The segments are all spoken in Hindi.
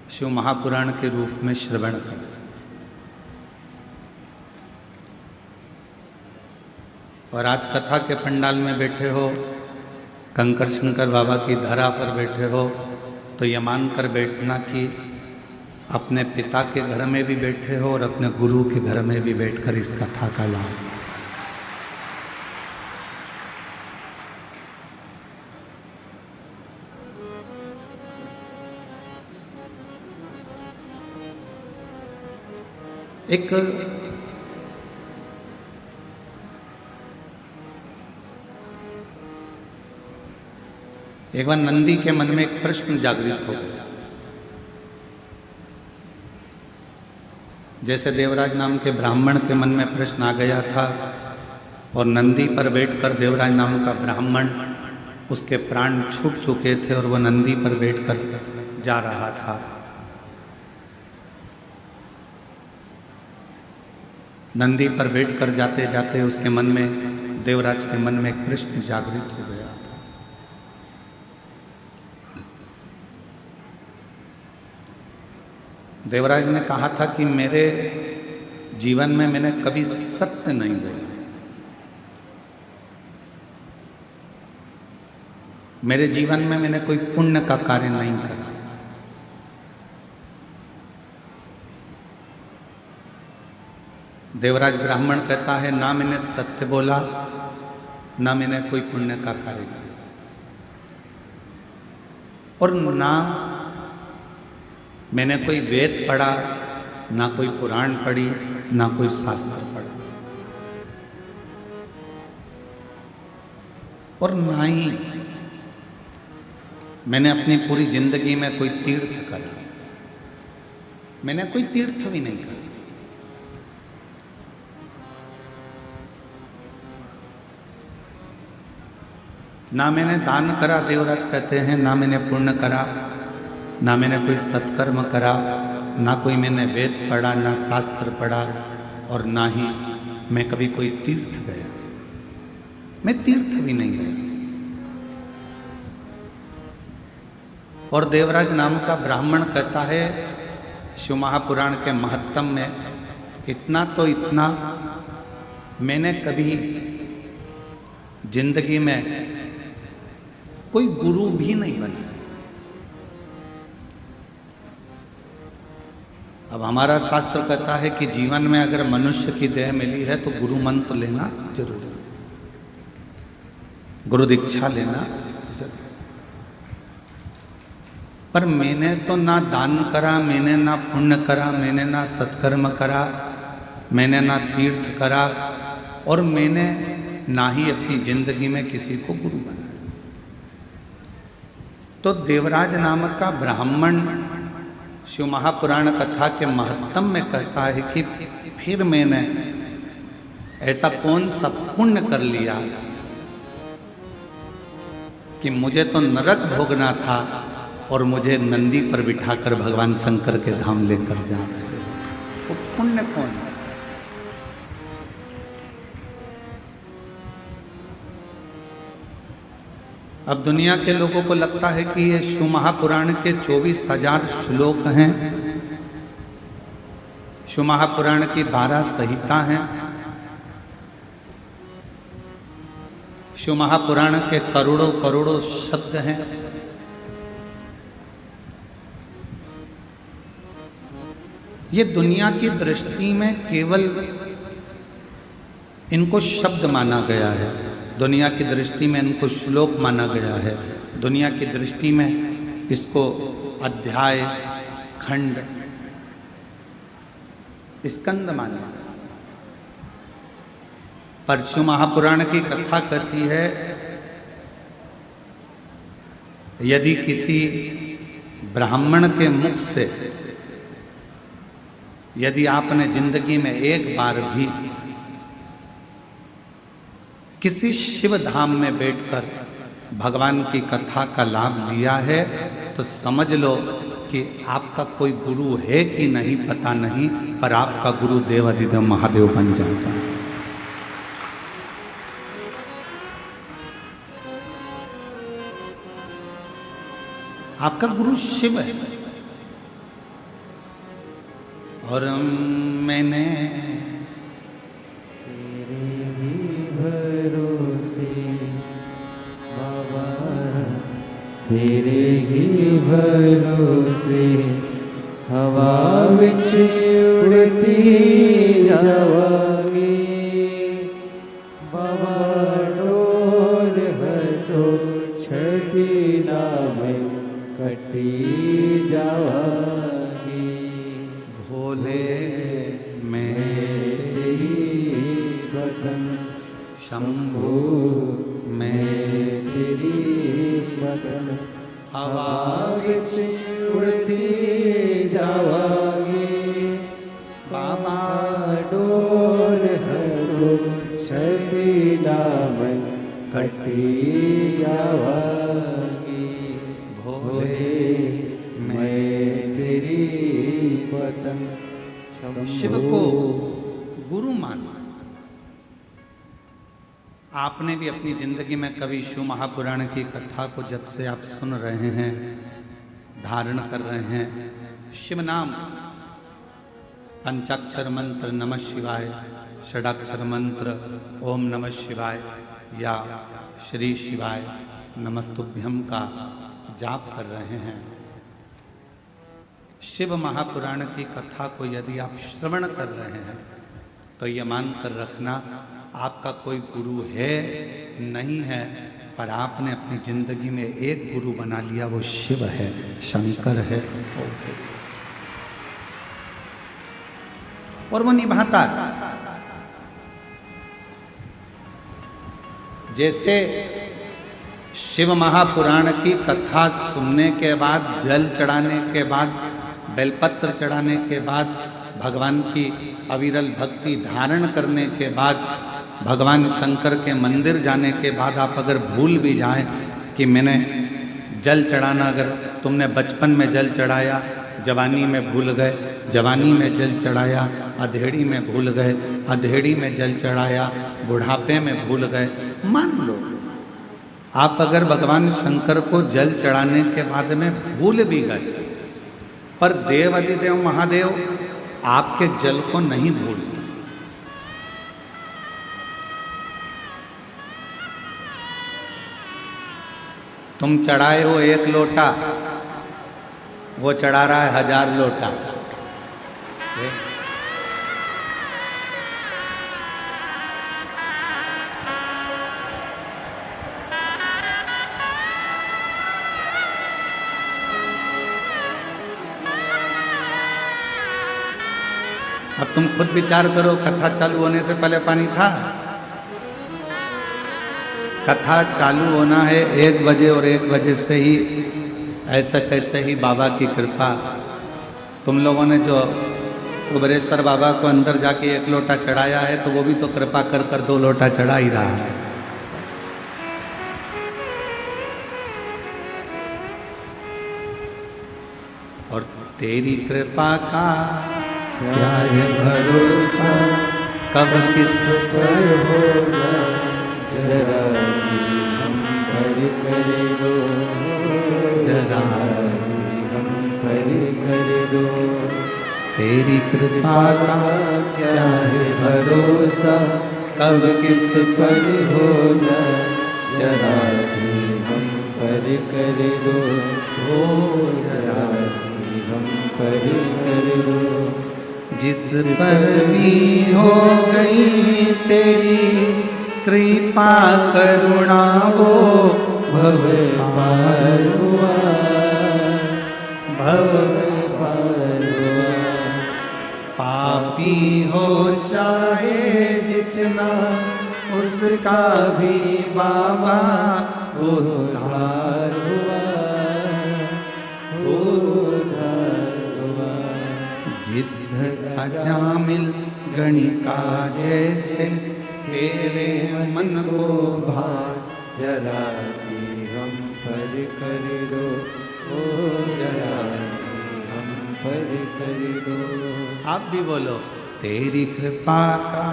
शिव महापुराण के रूप में श्रवण करें। और आज कथा के पंडाल में बैठे हो, कंकर शंकर बाबा की धरा पर बैठे हो, तो ये मानकर बैठना कि अपने पिता के घर में भी बैठे हो और अपने गुरु के घर में भी बैठकर इस कथा का लाभ। एक बार नंदी के मन में एक प्रश्न जागृत हो गया। जैसे देवराज नाम के ब्राह्मण के मन में प्रश्न आ गया था और नंदी पर बैठकर देवराज नाम का ब्राह्मण, उसके प्राण छूट चुके थे और वह नंदी पर बैठकर जा रहा था। नंदी पर बैठकर जाते जाते उसके मन में, देवराज के मन में एक प्रश्न जागृत हो गया था। देवराज ने कहा था कि मेरे जीवन में मैंने कभी सत्य नहीं बोला, मेरे जीवन में मैंने कोई पुण्य का कार्य नहीं करा। देवराज ब्राह्मण कहता है, ना मैंने सत्य बोला, ना मैंने कोई पुण्य का कार्य किया, और ना मैंने कोई वेद पढ़ा, ना कोई पुराण पढ़ी, ना कोई शास्त्र पढ़ा, और ना ही मैंने अपनी पूरी जिंदगी में कोई तीर्थ करा। मैंने कोई तीर्थ भी नहीं करा। ना मैंने दान करा, देवराज कहते हैं, ना मैंने पुण्य करा, ना मैंने कोई सत्कर्म करा, ना कोई मैंने वेद पढ़ा, ना शास्त्र पढ़ा, और ना ही मैं कभी कोई तीर्थ गया। मैं तीर्थ भी नहीं गया। और देवराज नाम का ब्राह्मण कहता है, शिव महापुराण के महत्तम में इतना तो इतना, मैंने कभी जिंदगी में कोई गुरु भी नहीं बना। अब हमारा शास्त्र कहता है कि जीवन में अगर मनुष्य की देह मिली है तो गुरु मंत्र लेना जरूरी है, गुरु दीक्षा लेना जरूरी। पर मैंने तो ना दान करा, मैंने ना पुण्य करा, मैंने ना सत्कर्म करा, मैंने ना तीर्थ करा, और मैंने ना ही अपनी जिंदगी में किसी को गुरु बनाया। तो देवराज नामक का ब्राह्मण शिव महापुराण कथा के महत्तम में कहता है कि फिर मैंने ऐसा कौन सा पुण्य कर लिया कि मुझे तो नरक भोगना था और मुझे नंदी पर बिठाकर भगवान शंकर के धाम लेकर जा रहे हैं। वो पुण्य कौन सा? अब दुनिया के लोगों को लगता है कि ये शिव महापुराण के 24,000 श्लोक हैं, शिव महापुराण की 12 संहिता हैं, शिव महापुराण के करोड़ों करोड़ों शब्द हैं। ये दुनिया की दृष्टि में केवल इनको शब्द माना गया है, दुनिया की दृष्टि में इनको श्लोक माना गया है, दुनिया की दृष्टि में इसको अध्याय, खंड, स्कंद माना। पर शिव महापुराण की कथा कहती है, यदि किसी ब्राह्मण के मुख से यदि आपने जिंदगी में एक बार भी किसी शिव धाम में बैठकर भगवान की कथा का लाभ लिया है, तो समझ लो कि आपका कोई गुरु है कि नहीं पता नहीं, पर आपका गुरु देवाधिदेव महादेव बन जाता है। आपका गुरु शिव है। और मैंने तेरे ही भरोसे बाबा, तेरे ही भरोसे हवा विच उड़ती जावांगी बाबा, डोल हटो छठी ना मैं कटी जावांगी। भोले मैं तेरी वतन शंभु मैं तेरी वतन हवा विच उड़ती जावांगी बाबा, डोल हटो छठी ना मैं कटी जावांगी। भोले मैं तेरी वतन शिव को गुरु माना। आपने भी अपनी जिंदगी में कभी शिव महापुराण की कथा को जब से आप सुन रहे हैं, धारण कर रहे हैं, शिव नाम, पंचाक्षर मंत्र नमः शिवाय, षडाक्षर मंत्र ओम नमः शिवाय या श्री शिवाय नमस्तुभ्यम का जाप कर रहे हैं। शिव महापुराण की कथा को यदि आप श्रवण कर रहे हैं तो ये मान कर रखना आपका कोई गुरु है नहीं है, पर आपने अपनी जिंदगी में एक गुरु बना लिया, वो शिव है, शंकर है, और वो निभाता है। जैसे शिव महापुराण की कथा सुनने के बाद, जल चढ़ाने के बाद, बेलपत्र चढ़ाने के बाद, भगवान की अविरल भक्ति धारण करने के बाद, भगवान शंकर के मंदिर जाने के बाद आप अगर भूल भी जाएं कि मैंने जल चढ़ाना, अगर तुमने बचपन में जल चढ़ाया, जवानी में भूल गए, जवानी में जल चढ़ाया, अधेड़ी में भूल गए, अधेड़ी में जल चढ़ाया, बुढ़ापे में भूल गए, मान लो आप अगर भगवान शंकर को जल चढ़ाने के बाद में भूल भी गए, पर देव अधिदेव महादेव आपके जल को नहीं भूलते। तुम चढ़ाए हो 1 लोटा, वो चढ़ा रहा है 1000 लोटा। अब तुम खुद विचार करो, कथा चालू होने से पहले पानी था? कथा चालू होना है 1 बजे और 1 बजे से ही ऐसा कैसे ही बाबा की कृपा। तुम लोगों ने जो कुबेरेश्वर बाबा को अंदर जाके 1 लोटा चढ़ाया है, तो वो भी तो कृपा कर कर 2 लोटा चढ़ा ही रहा है। और तेरी कृपा का क्या है भरोसा, कब किस पर हो जाए, जरा सी हम पर कर दो, जरा सी हम पर कर दो। तेरी कृपा का क्या है भरोसा, कब किस पर हो जाए, जरा सी हम पर कर दो, ओ जरा सी हम पर कर दो। जिस पर भी हो गई तेरी कृपा करुणा, वो भव पार हुआ, भव पार हुआ। पापी हो चाहे जितना, उसका भी बाबा उद्धार हुआ, उद्धार हुआ। गिद्ध अजामिल गणिका जैसे तेरे मन को भार, जरा सी हम पर कर दो, ओ जरा सी हम पर कर दो। आप भी बोलो, तेरी कृपा का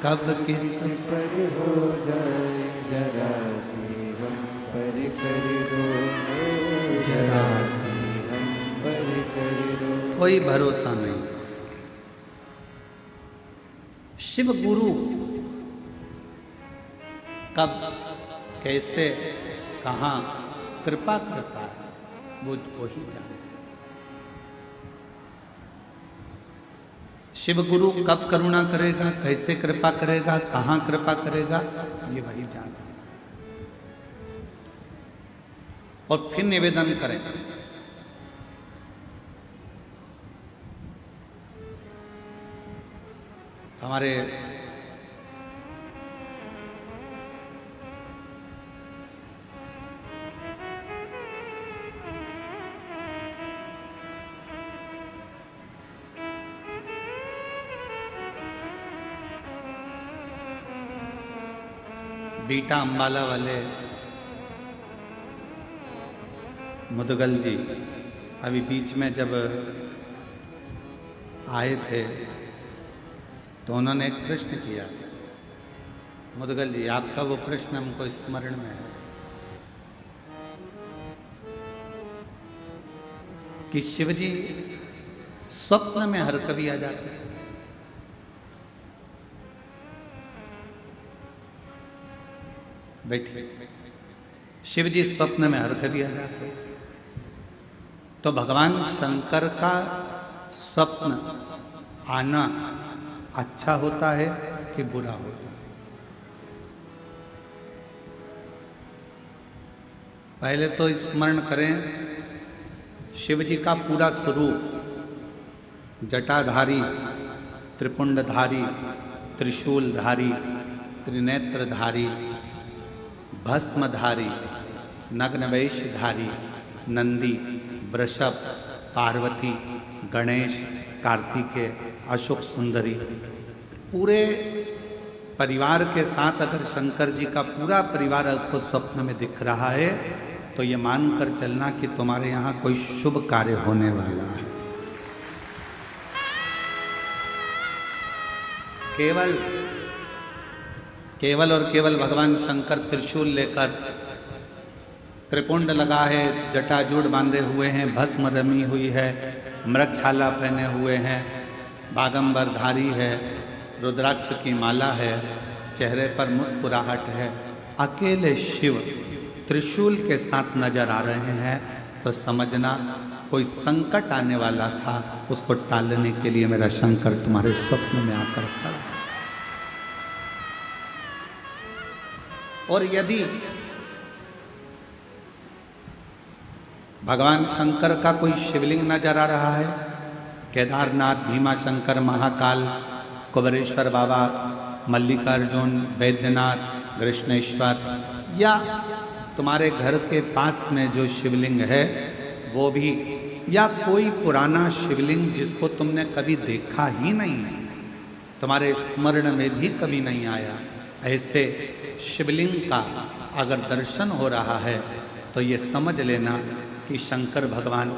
कब किस पर हो जाए, जरा सी हम पर कर दो, जरा सी हम पर कर दो। कोई भरोसा नहीं। शिव गुरु कब, कैसे, कहाँ कृपा करता है वो ही जान सकता। शिव गुरु कब करुणा करेगा, कैसे कृपा करेगा, कहाँ कृपा करेगा, ये वही जान सकता। और फिर निवेदन करें, हमारे बीटा अंबाला वाले मुदगल जी अभी बीच में जब आए थे तो उन्होंने एक प्रश्न किया। मुदगल जी, आपका वो प्रश्न हमको स्मरण में है कि शिवजी स्वप्न में हर कभी आ जाते हैं। बैठिए। शिवजी स्वप्न में हर कभी आ जाते हैं, तो भगवान शंकर का स्वप्न आना अच्छा होता है कि बुरा होता है? पहले तो स्मरण करें, शिवजी का पूरा स्वरूप जटाधारी, त्रिपुंडधारी, त्रिशूलधारी, त्रिनेत्रधारी, भस्मधारी, नग्नवेशधारी, नंदी, वृषभ, पार्वती, गणेश, कार्तिकेय, अशोक सुंदरी, पूरे परिवार के साथ अगर शंकर जी का पूरा परिवार आपको स्वप्न में दिख रहा है तो ये मानकर चलना कि तुम्हारे यहाँ कोई शुभ कार्य होने वाला है। केवल और केवल भगवान शंकर त्रिशूल लेकर, त्रिपुंड लगा है, जटाजूड़ बांधे हुए हैं, भस्म रमी हुई है, मृगछाला पहने हुए हैं, बागंबरधारी है, रुद्राक्ष की माला है, चेहरे पर मुस्कुराहट है, अकेले शिव त्रिशूल के साथ नजर आ रहे हैं तो समझना कोई संकट आने वाला था, उसको टालने के लिए मेरा शंकर तुम्हारे स्वप्न में आकर खड़ा। और यदि भगवान शंकर का कोई शिवलिंग नजर आ रहा है, केदारनाथ, भीमाशंकर, महाकाल, कुबेरेश्वर बाबा, मल्लिकार्जुन, वैद्यनाथ, कृष्णेश्वर, या तुम्हारे घर के पास में जो शिवलिंग है वो भी, या कोई पुराना शिवलिंग जिसको तुमने कभी देखा ही नहीं है, तुम्हारे स्मरण में भी कभी नहीं आया, ऐसे शिवलिंग का अगर दर्शन हो रहा है तो ये समझ लेना कि शंकर भगवान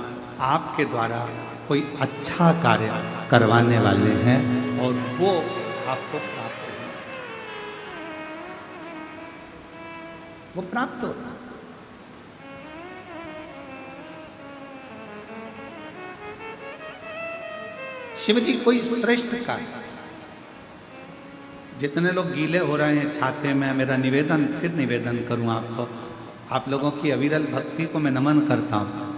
आपके द्वारा कोई अच्छा कार्य करवाने वाले हैं और वो आपको प्राप्त होगा, वो प्राप्त होगा। शिवजी कोई श्रेष्ठ कार्य, जितने लोग गीले हो रहे हैं छाते में, मेरा निवेदन, फिर निवेदन करूं आपको, आप लोगों की अविरल भक्ति को मैं नमन करता हूं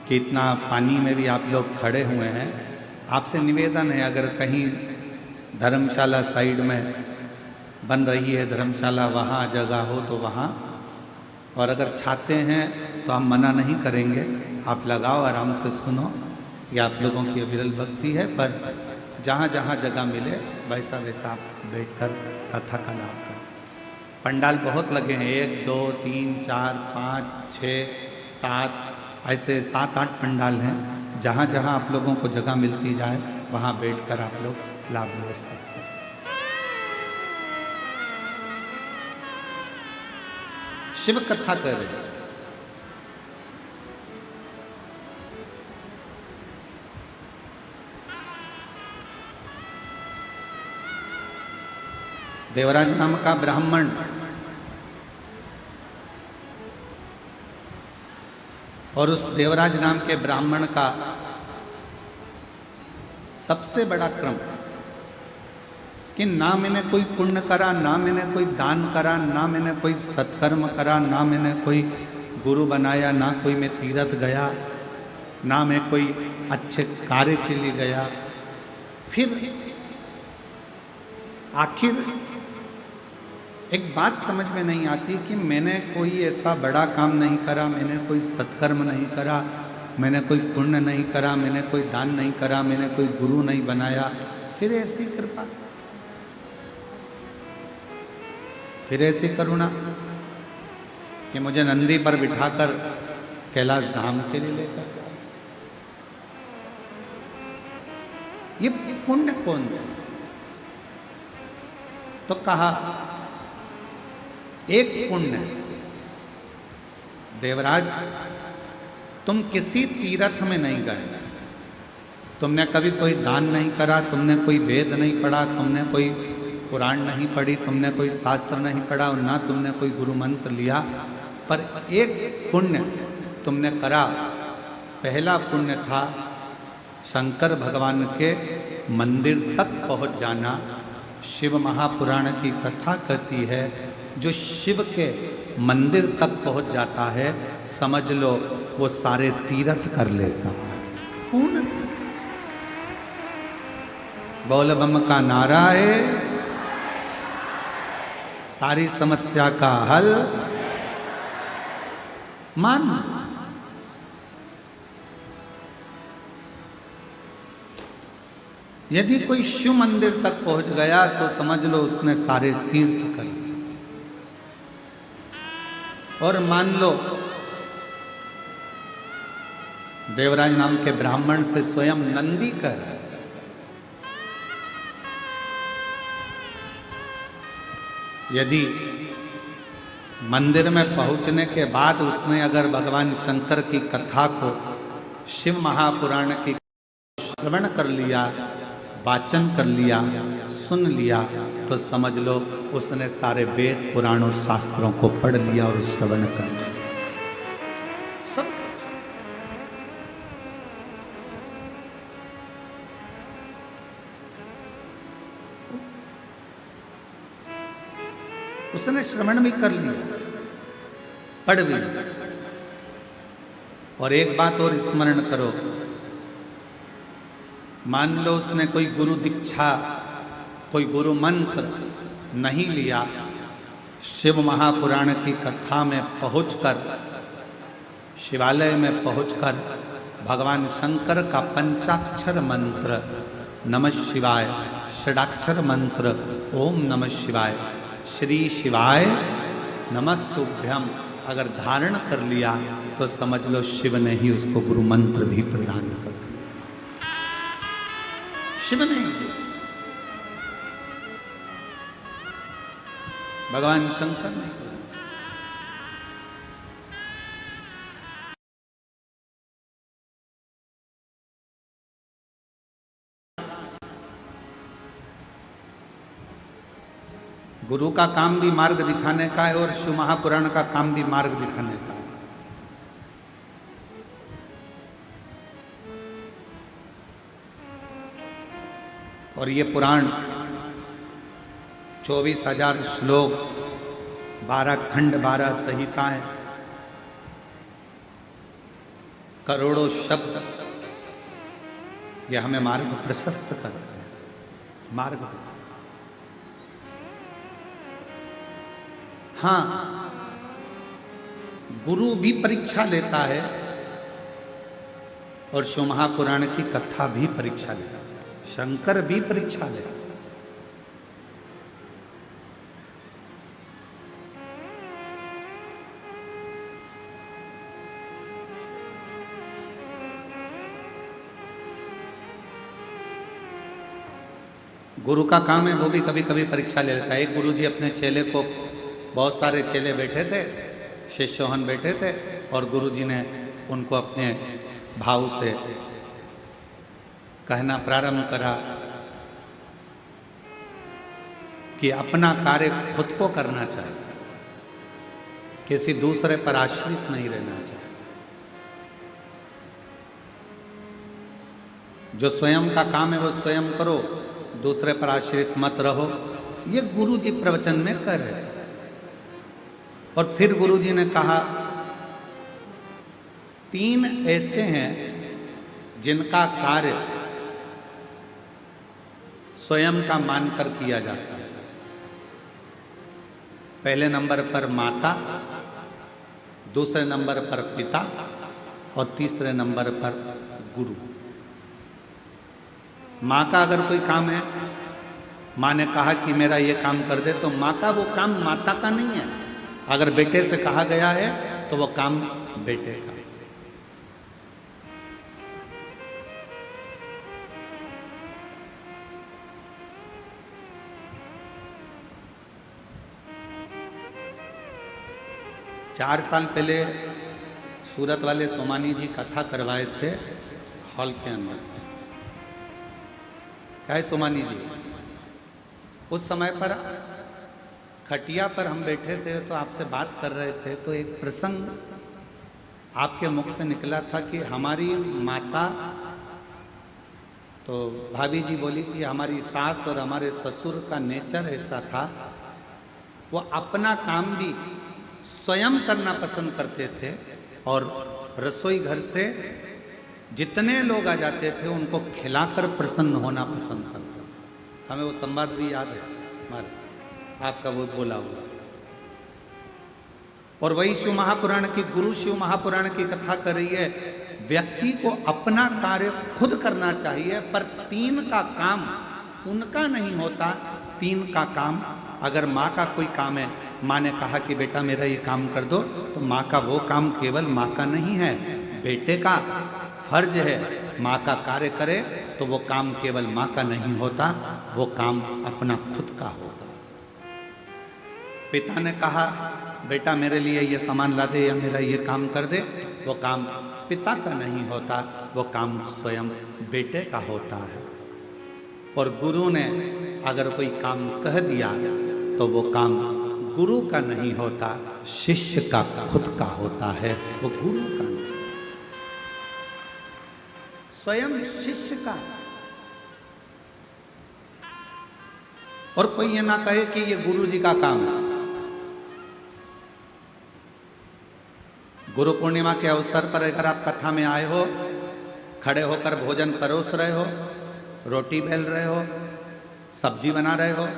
कि इतना पानी में भी आप लोग खड़े हुए हैं। आपसे निवेदन है, अगर कहीं धर्मशाला साइड में बन रही है धर्मशाला, वहाँ जगह हो तो वहाँ, और अगर छाते हैं तो हम मना नहीं करेंगे, आप लगाओ, आराम से सुनो, ये आप लोगों की अविरल भक्ति है। पर जहाँ जहाँ जगह मिले वैसा वैसा आप बैठकर कथा का लाभ करें। पंडाल बहुत लगे हैं, 1 2 3 4 5 6 7, ऐसे 7-8 पंडाल हैं। जहाँ जहाँ आप लोगों को जगह मिलती जाए वहाँ बैठकर आप लोग लाभ ले सकते हैं। शिव कथा कर रहे हैं। देवराज नाम का ब्राह्मण और उस देवराज नाम के ब्राह्मण का सबसे बड़ा क्रम कि ना मैंने कोई पुण्य करा, ना मैंने कोई दान करा, ना मैंने कोई सत्कर्म करा, ना मैंने कोई गुरु बनाया, ना कोई मैं तीर्थ गया, ना मैं कोई अच्छे कार्य के लिए गया, फिर आखिर एक बात समझ में नहीं आती कि मैंने कोई ऐसा बड़ा काम नहीं करा, मैंने कोई सत्कर्म नहीं करा, मैंने कोई पुण्य नहीं करा, मैंने कोई दान नहीं करा, मैंने कोई गुरु नहीं बनाया, फिर ऐसी कृपा, फिर ऐसी करुणा कि मुझे नंदी पर बिठाकर कैलाश धाम के लिए लेकर गया। ये पुण्य कौन सा? तो कहा एक पुण्य, देवराज तुम किसी तीर्थ में नहीं गए, तुमने कभी कोई दान नहीं करा, तुमने कोई वेद नहीं पढ़ा, तुमने कोई पुराण नहीं पढ़ी, तुमने कोई शास्त्र नहीं पढ़ा और ना तुमने कोई गुरु मंत्र लिया, पर एक पुण्य तुमने करा। पहला पुण्य था शंकर भगवान के मंदिर तक पहुंच जाना। शिव महापुराण की कथा कहती है जो शिव के मंदिर तक पहुंच जाता है, समझ लो वो सारे तीर्थ कर लेता है। पूर्ण बोल बम का नारा है, सारी समस्या का हल मान। यदि कोई शिव मंदिर तक पहुंच गया तो समझ लो उसने सारे तीर्थ कर लिए। और मान लो देवराज नाम के ब्राह्मण से स्वयं नंदी कर, यदि मंदिर में पहुंचने के बाद उसने अगर भगवान शंकर की कथा को, शिव महापुराण की श्रवण कर लिया, वाचन कर लिया, सुन लिया, तो समझ लो उसने सारे वेद पुराण और शास्त्रों को पढ़ लिया और श्रवण कर लिया सब। उसने श्रवण भी कर लिया, पढ़ भी लिया। और एक बात और स्मरण करो, मान लो उसने कोई गुरु दीक्षा, कोई गुरु मंत्र नहीं लिया, शिव महापुराण की कथा में पहुंचकर, शिवालय में पहुंचकर भगवान शंकर का पंचाक्षर मंत्र नमः शिवाय, षडाक्षर मंत्र ओम नमः शिवाय, श्री शिवाय नमस्तुभ्यम अगर धारण कर लिया तो समझ लो शिव ने ही उसको गुरु मंत्र भी प्रदान कर दिया। शिव ने, भगवान शंकर ने। गुरु का काम भी मार्ग दिखाने का है और शिव महापुराण का काम भी मार्ग दिखाने का है। और ये पुराण 24,000 श्लोक, 12 खंड, 12 संहिताएं, करोड़ों शब्द, ये हमें मार्ग प्रशस्त करते हैं। मार्ग, हाँ, गुरु भी परीक्षा लेता है और शिव महापुराण की कथा भी परीक्षा लेता है, शंकर भी परीक्षा लेता है। गुरु का काम है वो भी कभी कभी परीक्षा ले लेता है। एक गुरु जी अपने चेले को, बहुत सारे चेले बैठे थे, शिष्योहन बैठे थे, और गुरु जी ने उनको अपने भाव से कहना प्रारंभ करा कि अपना कार्य खुद को करना चाहिए, किसी दूसरे पर आश्रित नहीं रहना चाहिए। जो स्वयं का काम है वो स्वयं करो, दूसरे पर आश्रित मत रहो। ये गुरु जी प्रवचन में कह रहे थे। और फिर गुरु जी ने कहा, 3 ऐसे हैं जिनका कार्य स्वयं का मानकर किया जाता है। पहले नंबर पर माता, दूसरे नंबर पर पिता और तीसरे नंबर पर गुरु। माँ का अगर कोई काम है, माँ ने कहा कि मेरा ये काम कर दे, तो माँ का वो काम माता का नहीं है। अगर बेटे से कहा गया है तो वो काम बेटे का। 4 साल पहले सूरत वाले सोमानी जी कथा करवाए थे हॉल के अंदर। क्या है सोमानी जी, उस समय पर खटिया पर हम बैठे थे तो आपसे बात कर रहे थे, तो एक प्रसंग आपके मुख से निकला था कि हमारी माता, तो भाभी जी बोली थी हमारी सास और हमारे ससुर का नेचर ऐसा था, वो अपना काम भी स्वयं करना पसंद करते थे और रसोई घर से जितने लोग आ जाते थे उनको खिलाकर प्रसन्न होना पसंद करते थे। हमें वो संवाद भी याद है हमारे, आपका वो बोला हुआ। और वही शिव महापुराण की, गुरु शिव महापुराण की कथा कर रही है, व्यक्ति को अपना कार्य खुद करना चाहिए, पर 3 का काम उनका नहीं होता। 3 का काम, अगर माँ का कोई काम है, माँ ने कहा कि बेटा मेरा ये काम कर दो, तो माँ का वो काम केवल माँ का नहीं है, बेटे का फर्ज है माँ का कार्य करे, तो वो काम केवल माँ का नहीं होता, वो काम अपना खुद का होता। पिता ने कहा बेटा मेरे लिए ये सामान ला दे या मेरा ये काम कर दे, वो काम पिता का नहीं होता, वो काम स्वयं बेटे का होता है। और गुरु ने अगर कोई काम कह दिया तो वो काम गुरु का नहीं होता, शिष्य का खुद का होता है, वो गुरु का नहीं, स्वयं शिष्य का। और कोई ये ना कहे कि ये गुरु जी का काम है। गुरु पूर्णिमा के अवसर पर अगर आप कथा में आए हो, खड़े होकर भोजन परोस रहे हो, रोटी बेल रहे हो, सब्जी बना रहे हो,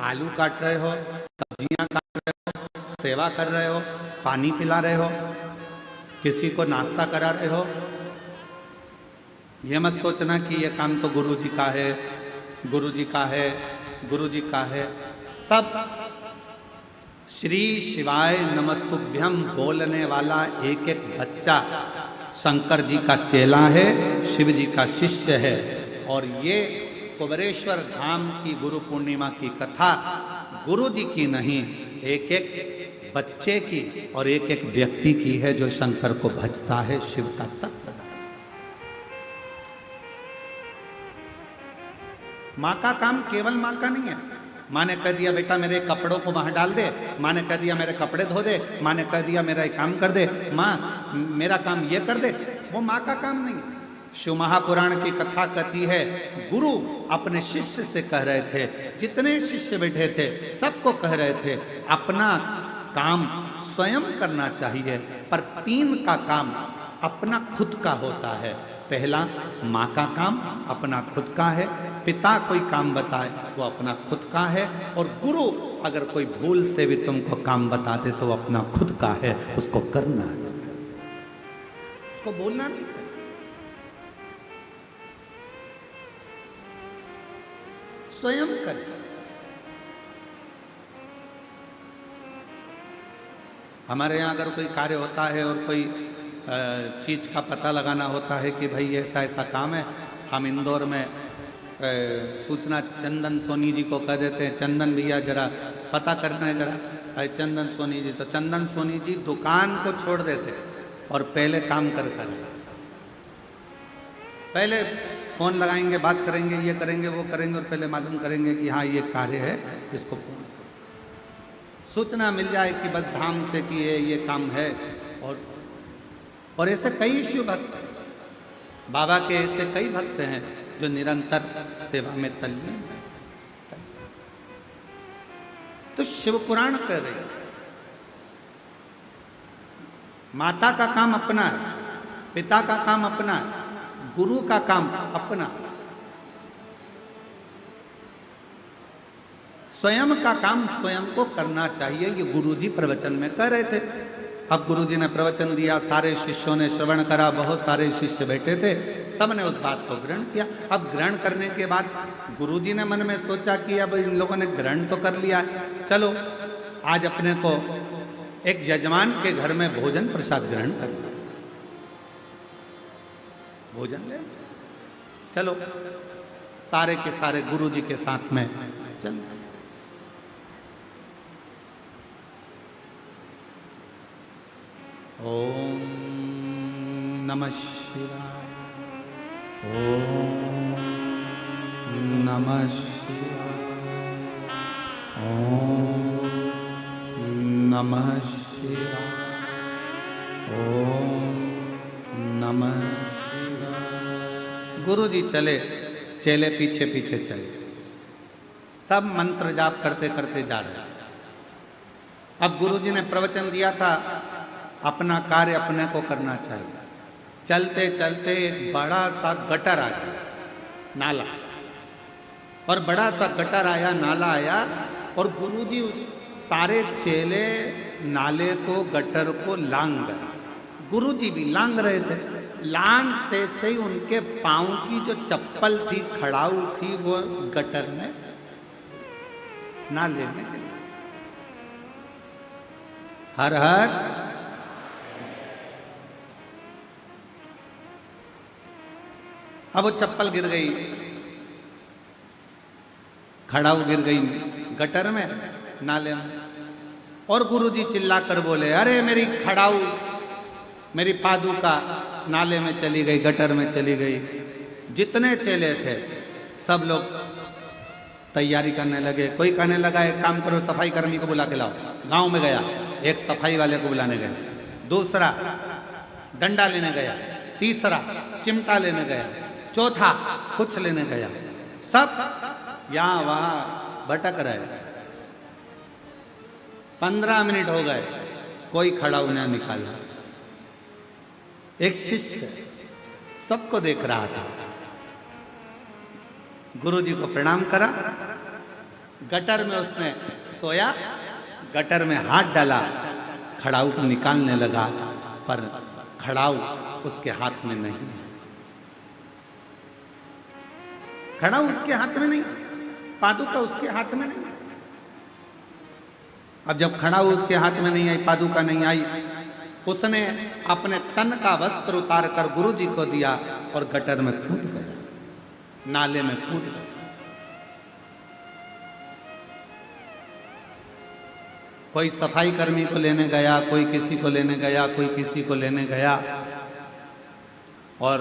आलू काट रहे हो, सब्जियां काट रहे हो, सेवा कर रहे हो, पानी पिला रहे हो, किसी को नाश्ता करा रहे हो, ये मत सोचना कि ये काम तो गुरु जी का है, गुरु जी का है, गुरु जी का है। सब श्री शिवाय नमस्तुभ्यम बोलने वाला एक एक बच्चा शंकर जी का चेला है, शिव जी का शिष्य है। और ये कुबरेश्वर धाम की गुरु पूर्णिमा की कथा गुरु जी की नहीं, एक एक बच्चे की और एक एक व्यक्ति की है जो शंकर को भजता है, शिव का तत्व। माँ का काम केवल माँ का नहीं है। माँ ने कह दिया बेटा मेरे कपड़ों को वहां डाल दे, माँ ने कह दिया मेरे कपड़े धो दे, माँ ने कह दिया मेरा एक काम कर दे, माँ मेरा काम ये कर दे, वो माँ का काम नहीं है। शिव महापुराण की कथा कहती है गुरु अपने शिष्य से कह रहे थे, जितने शिष्य बैठे थे सबको कह रहे थे अपना काम स्वयं करना चाहिए, पर 3 का काम अपना खुद का होता है। पहला माँ का काम अपना खुद का है, पिता कोई काम बताए वो अपना खुद का है, और गुरु अगर कोई भूल से भी तुमको काम बता दे तो वो अपना खुद का है, उसको करना चाहिए, उसको बोलना नहीं चाहिए। स्वयं करें। हमारे यहाँ अगर कोई कार्य होता है और कोई चीज़ का पता लगाना होता है कि भाई ऐसा ऐसा काम है, हम इंदौर में सूचना चंदन सोनी जी को कह देते हैं, चंदन भैया जरा पता करना है जरा, भाई चंदन सोनी जी, तो चंदन सोनी जी दुकान को छोड़ देते और पहले काम कर पहले फ़ोन लगाएंगे, बात करेंगे, ये करेंगे वो करेंगे, और पहले मालूम करेंगे कि हाँ ये कार्य है, इसको सूचना मिल जाए कि बस धाम से कि ये काम है। और ऐसे कई शिव भक्त बाबा के ऐसे कई भक्त हैं जो निरंतर सेवा में तल्लीन हैं। तो शिव पुराण कर रहे हैं, माता का काम अपना है, पिता का काम अपना है, गुरु का काम अपना, स्वयं का काम स्वयं को करना चाहिए। ये गुरुजी प्रवचन में कह रहे थे। अब गुरुजी ने प्रवचन दिया, सारे शिष्यों ने श्रवण करा, बहुत सारे शिष्य बैठे थे, सब ने उस बात को ग्रहण किया। अब ग्रहण करने के बाद गुरुजी ने मन में सोचा कि अब इन लोगों ने ग्रहण तो कर लिया है, चलो आज अपने को एक यजमान के घर में भोजन प्रसाद ग्रहण करना, भोजन ले, चलो सारे के सारे गुरुजी के साथ में चल। ओम नमः शिवाय, ओम नमः शिवाय, ओम नमः शिवाय, ओम नमः शिवाय। गुरुजी चले, चेले पीछे पीछे चले, सब मंत्र जाप करते करते जा रहे। अब गुरुजी ने प्रवचन दिया था अपना कार्य अपने को करना चाहिए। चलते चलते एक बड़ा सा गटर आ गया, नाला, और बड़ा सा गटर आया, नाला आया, और गुरुजी उस सारे चेले नाले को, गटर को लांग गए। गुरुजी भी लांग रहे थे। लांगते से ही उनके पांव की जो चप्पल थी, खड़ाऊ थी, वो गटर में, नाले में गिरी। हर हर अब वो चप्पल गिर गई, खड़ाऊ गिर गई गटर में, नाले में, और गुरुजी चिल्ला कर बोले, अरे मेरी खड़ाऊ, मेरी पादुका नाले में चली गई, गटर में चली गई। जितने चेले थे सब लोग तैयारी करने लगे। कोई कहने लगा एक काम करो, सफाई कर्मी को बुला के लाओ। गांव में गया, एक सफाई वाले को बुलाने गया, दूसरा डंडा लेने गया, तीसरा चिमटा लेने गया, चौथा कुछ लेने गया। सब यहां वहां भटक रहे। 15 मिनट हो गए, कोई खड़ाऊ न निकाला। एक शिष्य सबको देख रहा था, गुरुजी को प्रणाम करा, गटर में उसने सोया, गटर में हाथ डाला, खड़ाऊ को निकालने लगा, पर खड़ाऊ उसके हाथ में नहीं है। खड़ाऊ उसके हाथ में नहीं, पादुका उसके हाथ में नहीं। अब जब खड़ाऊ उसके हाथ में नहीं आई, पादुका नहीं आई, उसने अपने तन का वस्त्र उतार कर गुरुजी को दिया और गटर में कूद गया, नाले में कूद गया। कोई सफाई कर्मी को लेने गया, कोई किसी को लेने गया, कोई किसी को लेने गया, और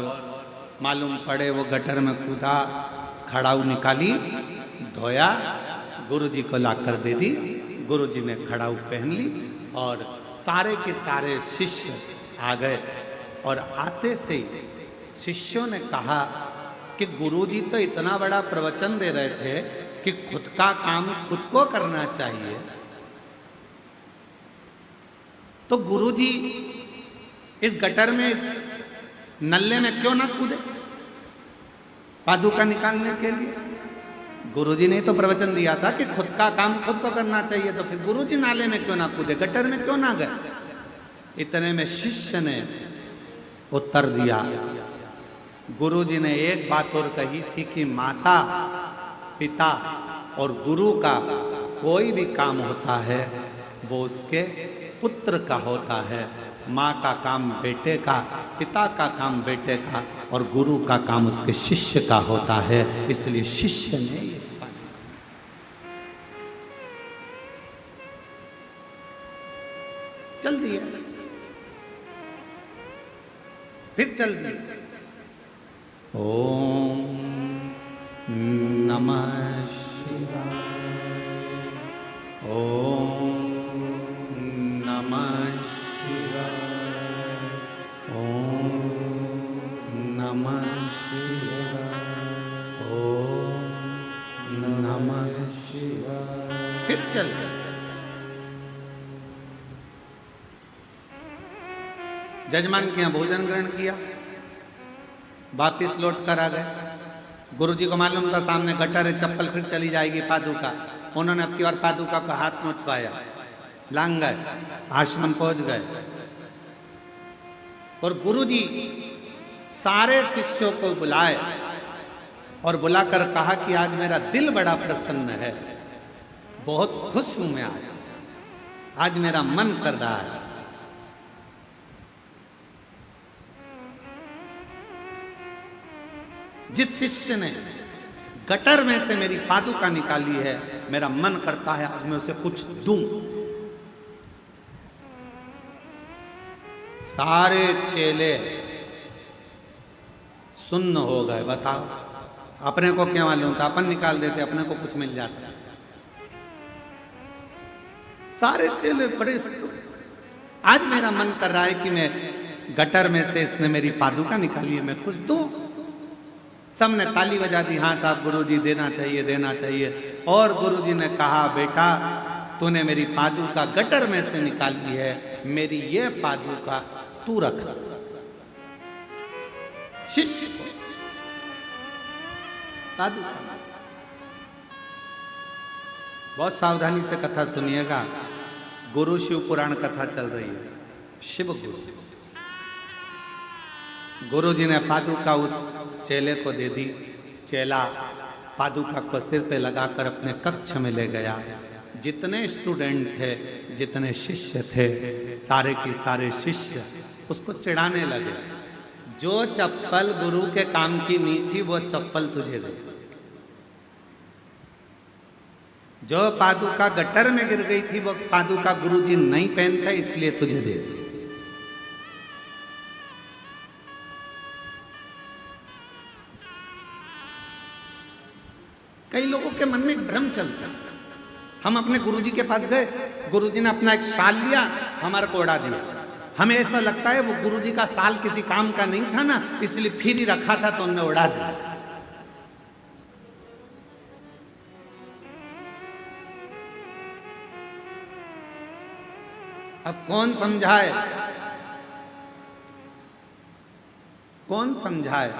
मालूम पड़े वो गटर में कूदा, खड़ाऊ निकाली, धोया, गुरुजी को लाकर दे दी। गुरुजी ने खड़ाऊ पहन ली और सारे के सारे शिष्य आ गए। और आते से ही शिष्यों ने कहा कि गुरुजी तो इतना बड़ा प्रवचन दे रहे थे कि खुद का काम खुद को करना चाहिए, तो गुरुजी इस गटर में, इस नल्ले में क्यों ना कूदे पादुका निकालने के लिए? गुरुजी ने तो प्रवचन दिया था कि खुद का काम खुद को करना चाहिए, तो फिर गुरुजी नाले में क्यों ना कूदे, गटर में क्यों ना गए? इतने में शिष्य ने उत्तर दिया, गुरुजी ने एक बात और कही थी कि माता, पिता और गुरु का कोई भी काम होता है वो उसके पुत्र का होता है। माँ का काम बेटे का, पिता का काम बेटे का, और गुरु का काम उसके शिष्य का होता है। इसलिए शिष्य ने ये चल दिया, फिर चल दिया। ओम नमः शिवाय, ओम नमः शिवाय, ओम नमः फिर चले। जजमान के यहां भोजन ग्रहण किया, वापिस लौट कर आ गए। गुरुजी को मालूम था सामने गटर है, चप्पल फिर चली जाएगी पादुका। उन्होंने अब की बार पादुका को हाथ में उठवाया, लांग गए, आश्रम पहुंच गए। और गुरुजी सारे शिष्यों को बुलाए और बुलाकर कहा कि आज मेरा दिल बड़ा प्रसन्न है, बहुत खुश हूं मैं आज मेरा मन कर रहा है। जिस शिष्य ने गटर में से मेरी पादुका निकाली है, मेरा मन करता है आज मैं उसे कुछ दूं। सारे चेले सुन्न हो गए। बताओ, अपने को क्या मालूम था, अपन निकाल देते, अपने को कुछ मिल जाता। सारे चेले बड़े, आज मेरा मन कर रहा है कि मैं गटर में से इसने मेरी पादुका निकाली है, मैं कुछ दूं। सबने ताली बजा दी, हाँ साहब गुरुजी देना चाहिए, देना चाहिए। और गुरुजी ने कहा, बेटा तूने मेरी पादुका गटर में से निकाली है, मेरी ये पादुका तू रख। शिष्य पादुका, बहुत सावधानी से कथा सुनिएगा। गुरु शिव पुराण कथा चल रही है। शिव गुरु, गुरुजी ने पादुका उस चेले को दे दी। चेला पादुका को सिर पे लगाकर अपने कक्ष में ले गया। जितने स्टूडेंट थे, जितने शिष्य थे, सारे के सारे शिष्य उसको चिढ़ाने लगे। जो चप्पल गुरु के काम की नहीं थी वो चप्पल तुझे दे, जो पादुका गटर में गिर गई थी वो पादुका गुरुजी नहीं पहनते इसलिए तुझे दे दी। कई लोगों के मन में एक भ्रम चलता। हम अपने गुरुजी के पास गए, गुरुजी ने अपना एक शाल लिया, हमारे को उड़ा दिया। हमें ऐसा लगता है वो गुरुजी का शाल किसी काम का नहीं था ना, इसलिए फिर ही रखा था तो उन्होंने उड़ा दिया। अब कौन समझाए, कौन समझाए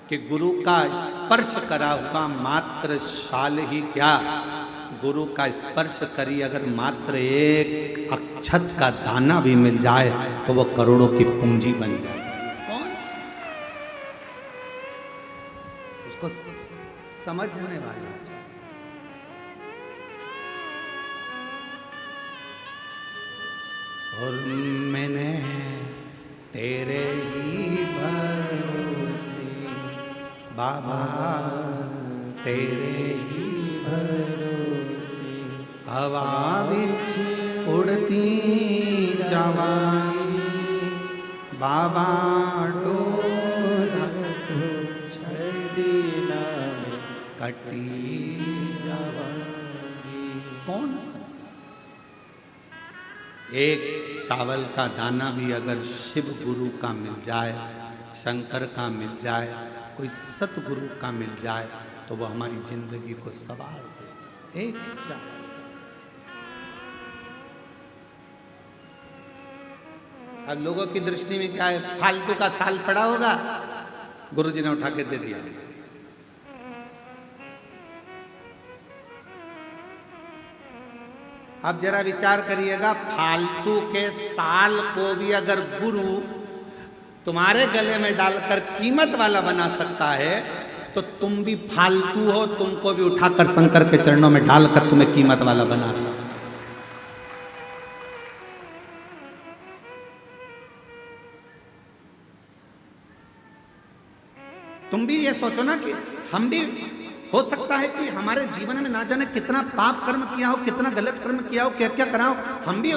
कि गुरु का स्पर्श करा हुआ मात्र शाल ही क्या, गुरु का स्पर्श करी अगर मात्र एक अक्षत का दाना भी मिल जाए तो वो करोड़ों की पूंजी बन जाए। कौन उसको समझने वाला चाहिए। और मैंने तेरे ही भरोसे बाबा, तेरे ही भरोसे हवा बिच उड़ती जवानी बाबा डोरा तो छड़ी ना कटी जवानी। कौन सा एक चावल का दाना भी अगर शिव गुरु का मिल जाए, शंकर का मिल जाए, कोई सतगुरु का मिल जाए तो वह हमारी जिंदगी को सवार दे। एक चावल, अब लोगों की दृष्टि में क्या है, फालतू का साल पड़ा होगा, गुरुजी ने उठा के दे दिया। अब जरा विचार करिएगा, फालतू के साल को भी अगर गुरु तुम्हारे गले में डालकर कीमत वाला बना सकता है तो तुम भी फालतू हो, तुमको भी उठाकर शंकर के चरणों में डालकर तुम्हें कीमत वाला बना सकता। तुम भी ये सोचो ना कि हम भी, हो सकता है कि हमारे जीवन में ना जाने कितना पाप कर्म किया हो, कितना गलत कर्म किया हो, क्या क्या करा हो, हम भी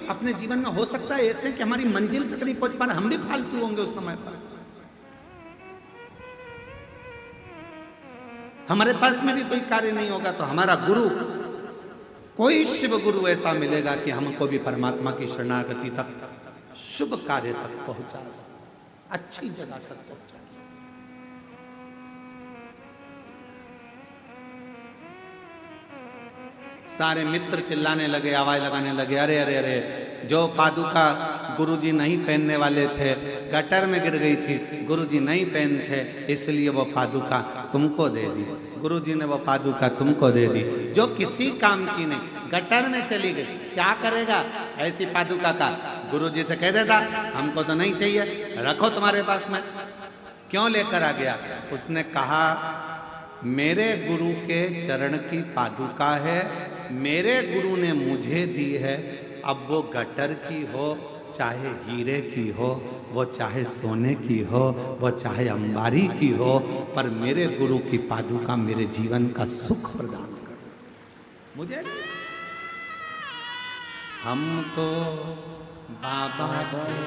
अपने जीवन में हो सकता है ऐसे कि हमारी मंजिल तक नहीं पहुंच पा रहे, हम भी फालतू होंगे उस समय पर। हमारे पास में भी कोई कार्य नहीं होगा तो हमारा गुरु, कोई शिव गुरु ऐसा मिलेगा कि हमको भी परमात्मा की शरणागति तक, शुभ कार्य तक पहुंचा सकता, अच्छी जगह तक पहुंचा सकता। सारे मित्र चिल्लाने लगे, आवाज लगाने लगे, अरे अरे अरे, जो पादुका गुरुजी नहीं पहनने वाले थे, गटर में गिर गई थी, गुरुजी नहीं पहनते, इसलिए वो पादुका तुमको दे दी। गुरुजी ने वो पादुका तुमको दे दी, जो किसी काम की नहीं, गटर में चली गई, क्या करेगा ऐसी पादुका का? गुरुजी से कह देता हमको तो नहीं चाहिए, रखो तुम्हारे पास में। क्यों लेकर आ गया? उसने कहा मेरे गुरु के चरण की पादुका है, मेरे गुरु ने मुझे दी है, अब वो गटर की हो, चाहे हीरे की हो, वो चाहे सोने की हो, वो चाहे अंबारी की हो, पर मेरे गुरु की पादुका मेरे जीवन का सुख प्रदान कर मुझे। हम तो बाबा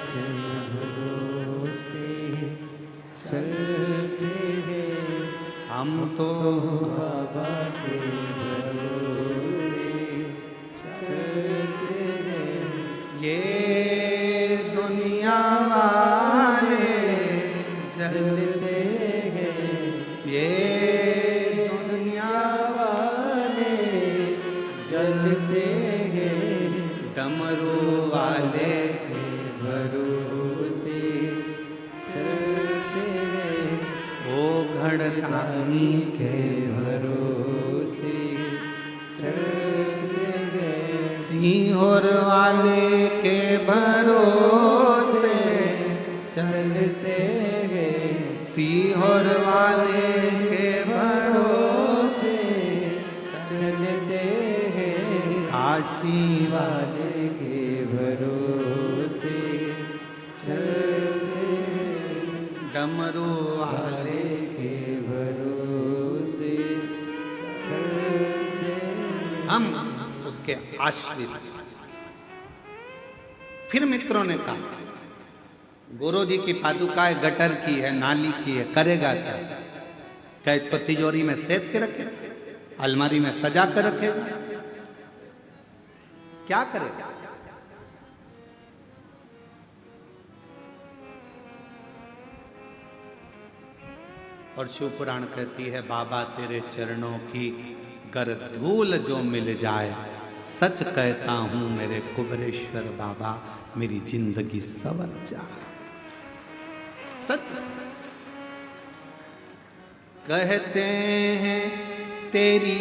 के भरोसे चलते हैं, हम तो बाबा के भरोसे चलते हैं, ये दुनिया वाले जलते हैं, ये दुनिया वाले जलते हैं, डमरू वाले के भरोसे चलते हैं, ओ घड़कानी के भरोसे चलते हैं, सीहोर वाले के भरोसे चलते हैं, सीहोर वाले के भरोसे चलते हैं, काशी वाले के भरोसे चलते हैं, डमरू वाले के भरोसे चलते हैं। हम उसके आश्रित। फिर मित्रों ने कहा गुरु जी की पादुकाएं गटर की है, नाली की है, करेगा क्या? क्या इसको तिजोरी में सेफ के रखे, अलमारी में सजा कर रखेगा, क्या करेगा? और शिव पुराण कहती है बाबा तेरे चरणों की गर धूल जो मिल जाए, सच कहता हूं मेरे कुबरेश्वर बाबा, मेरी जिंदगी संवर जाए। सच कहते हैं तेरी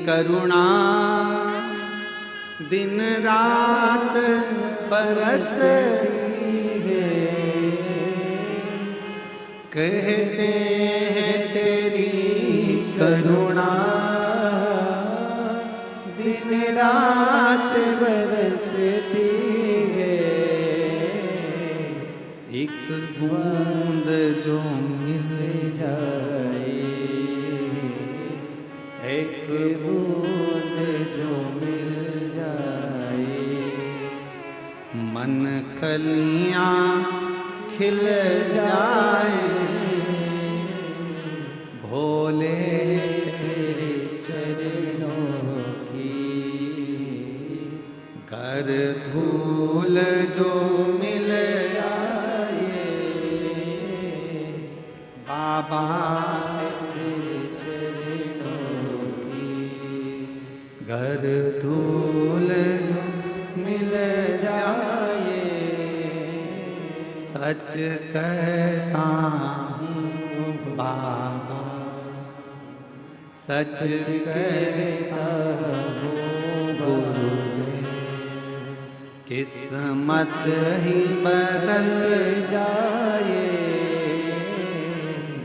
करुणा दिन रात बरसती है, कहते हैं तेरी करुणा दिन रात बरसती है, एक बूंद जो मिल जाए, एक बूंद जो मिल जाए, मन कलियां खिल जाए, भोले तेरे चरणों की कर धूल जो मिल जाए, बाबा तेरे चरणों की घर धूल जो मिल जाए, सच कहता हूँ बाबा, सच कहता हूँ गुरुदेव, किस्मत ही बदल जाए,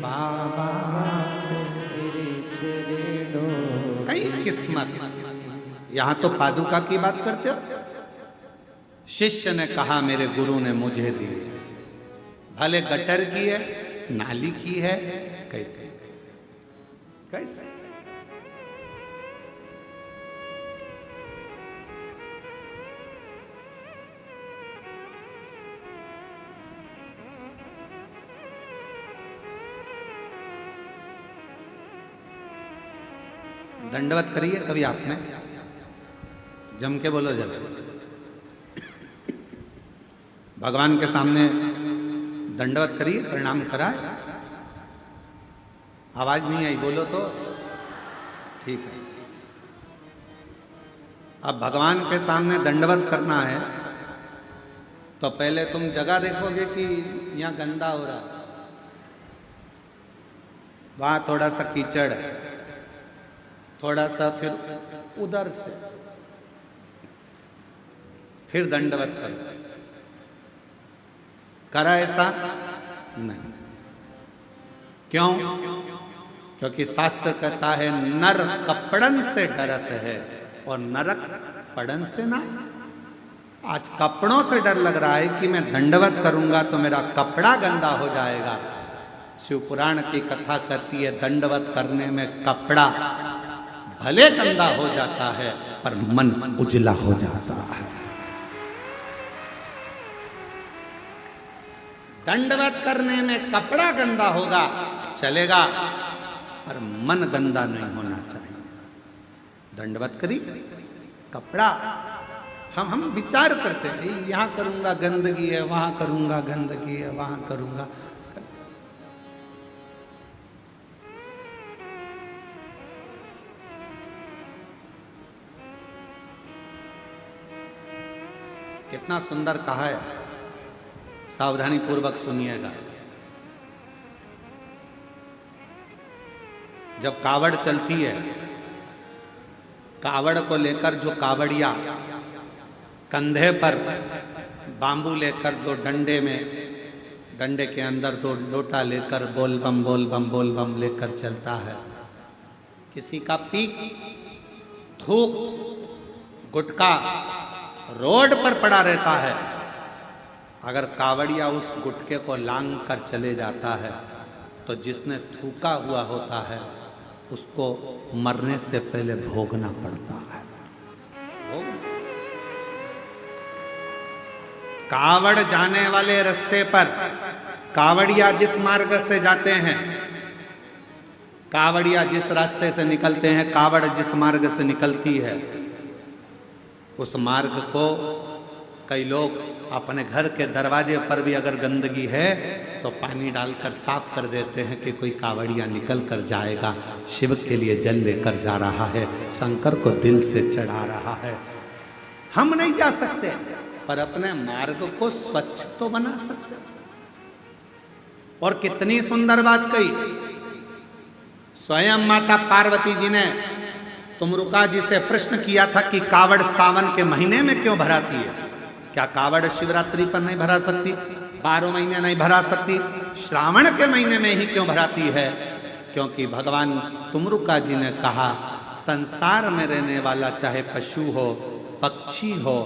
बाबा तेरे चरणों कई किस्मत। यहाँ तो पादुका की बात करते हो। शिष्य ने कहा मेरे गुरु ने मुझे दी, भले गटर की है, नाली की है, कैसे कैसे? दंडवत करिए कभी आपने, जम के बोलो जरा, भगवान के सामने दंडवत करिए, प्रणाम कराए। आवाज नहीं आई, बोलो तो ठीक है। अब भगवान के सामने दंडवत करना है तो पहले तुम जगह देखोगे कि यहाँ गंदा हो रहा है, वहां थोड़ा सा कीचड़ है, थोड़ा सा फिर उधर से फिर दंडवत करो। करा ऐसा नहीं। क्यों? क्योंकि शास्त्र कहता है नर कपड़न से डरत है और नरक पड़न से ना। आज कपड़ों से डर लग रहा है कि मैं दंडवत करूंगा तो मेरा कपड़ा गंदा हो जाएगा। शिव पुराण की कथा कहती है दंडवत करने में कपड़ा भले गंदा हो जाता है पर मन उजला हो जाता है। दंडवत करने में कपड़ा गंदा होगा चलेगा पर मन गंदा नहीं होना चाहिए। दंडवत करी कपड़ा हम विचार करते हैं यहां करूंगा गंदगी है, वहां करूंगा गंदगी है, वहां करूंगा। कितना सुंदर कहा है, सावधानी पूर्वक सुनिएगा। जब कावड़ चलती है, कावड़ को लेकर जो कावड़िया कंधे पर बांबू लेकर दो डंडे के अंदर दो लोटा लेकर बोल बम लेकर चलता है। किसी का पीक थूक गुटका रोड पर पड़ा रहता है। अगर कावड़िया उस गुटके को लांग कर चले जाता है तो जिसने थूका हुआ होता है उसको मरने से पहले भोगना पड़ता है। कावड़ जाने वाले रास्ते पर कावड़िया जिस मार्ग से जाते हैं, कावड़िया जिस रास्ते से निकलते हैं, कावड़ जिस मार्ग से निकलती है, उस मार्ग को कई लोग अपने घर के दरवाजे पर भी अगर गंदगी है तो पानी डालकर साफ कर देते हैं कि कोई कावड़िया निकल कर जाएगा, शिव के लिए जल लेकर जा रहा है, शंकर को दिल से चढ़ा रहा है। हम नहीं जा सकते पर अपने मार्ग को स्वच्छ तो बना सकते। और कितनी सुंदर बात कही स्वयं माता पार्वती जी ने तुमरुका जी से प्रश्न किया था कि कावड़ सावन के महीने में क्यों भराती है? क्या कावड़ शिवरात्रि पर नहीं भरा सकती? 12 महीने नहीं भरा सकती? श्रावण के महीने में ही क्यों भराती है? क्योंकि भगवान तुमरुका जी ने कहा संसार में रहने वाला चाहे पशु हो, पक्षी हो,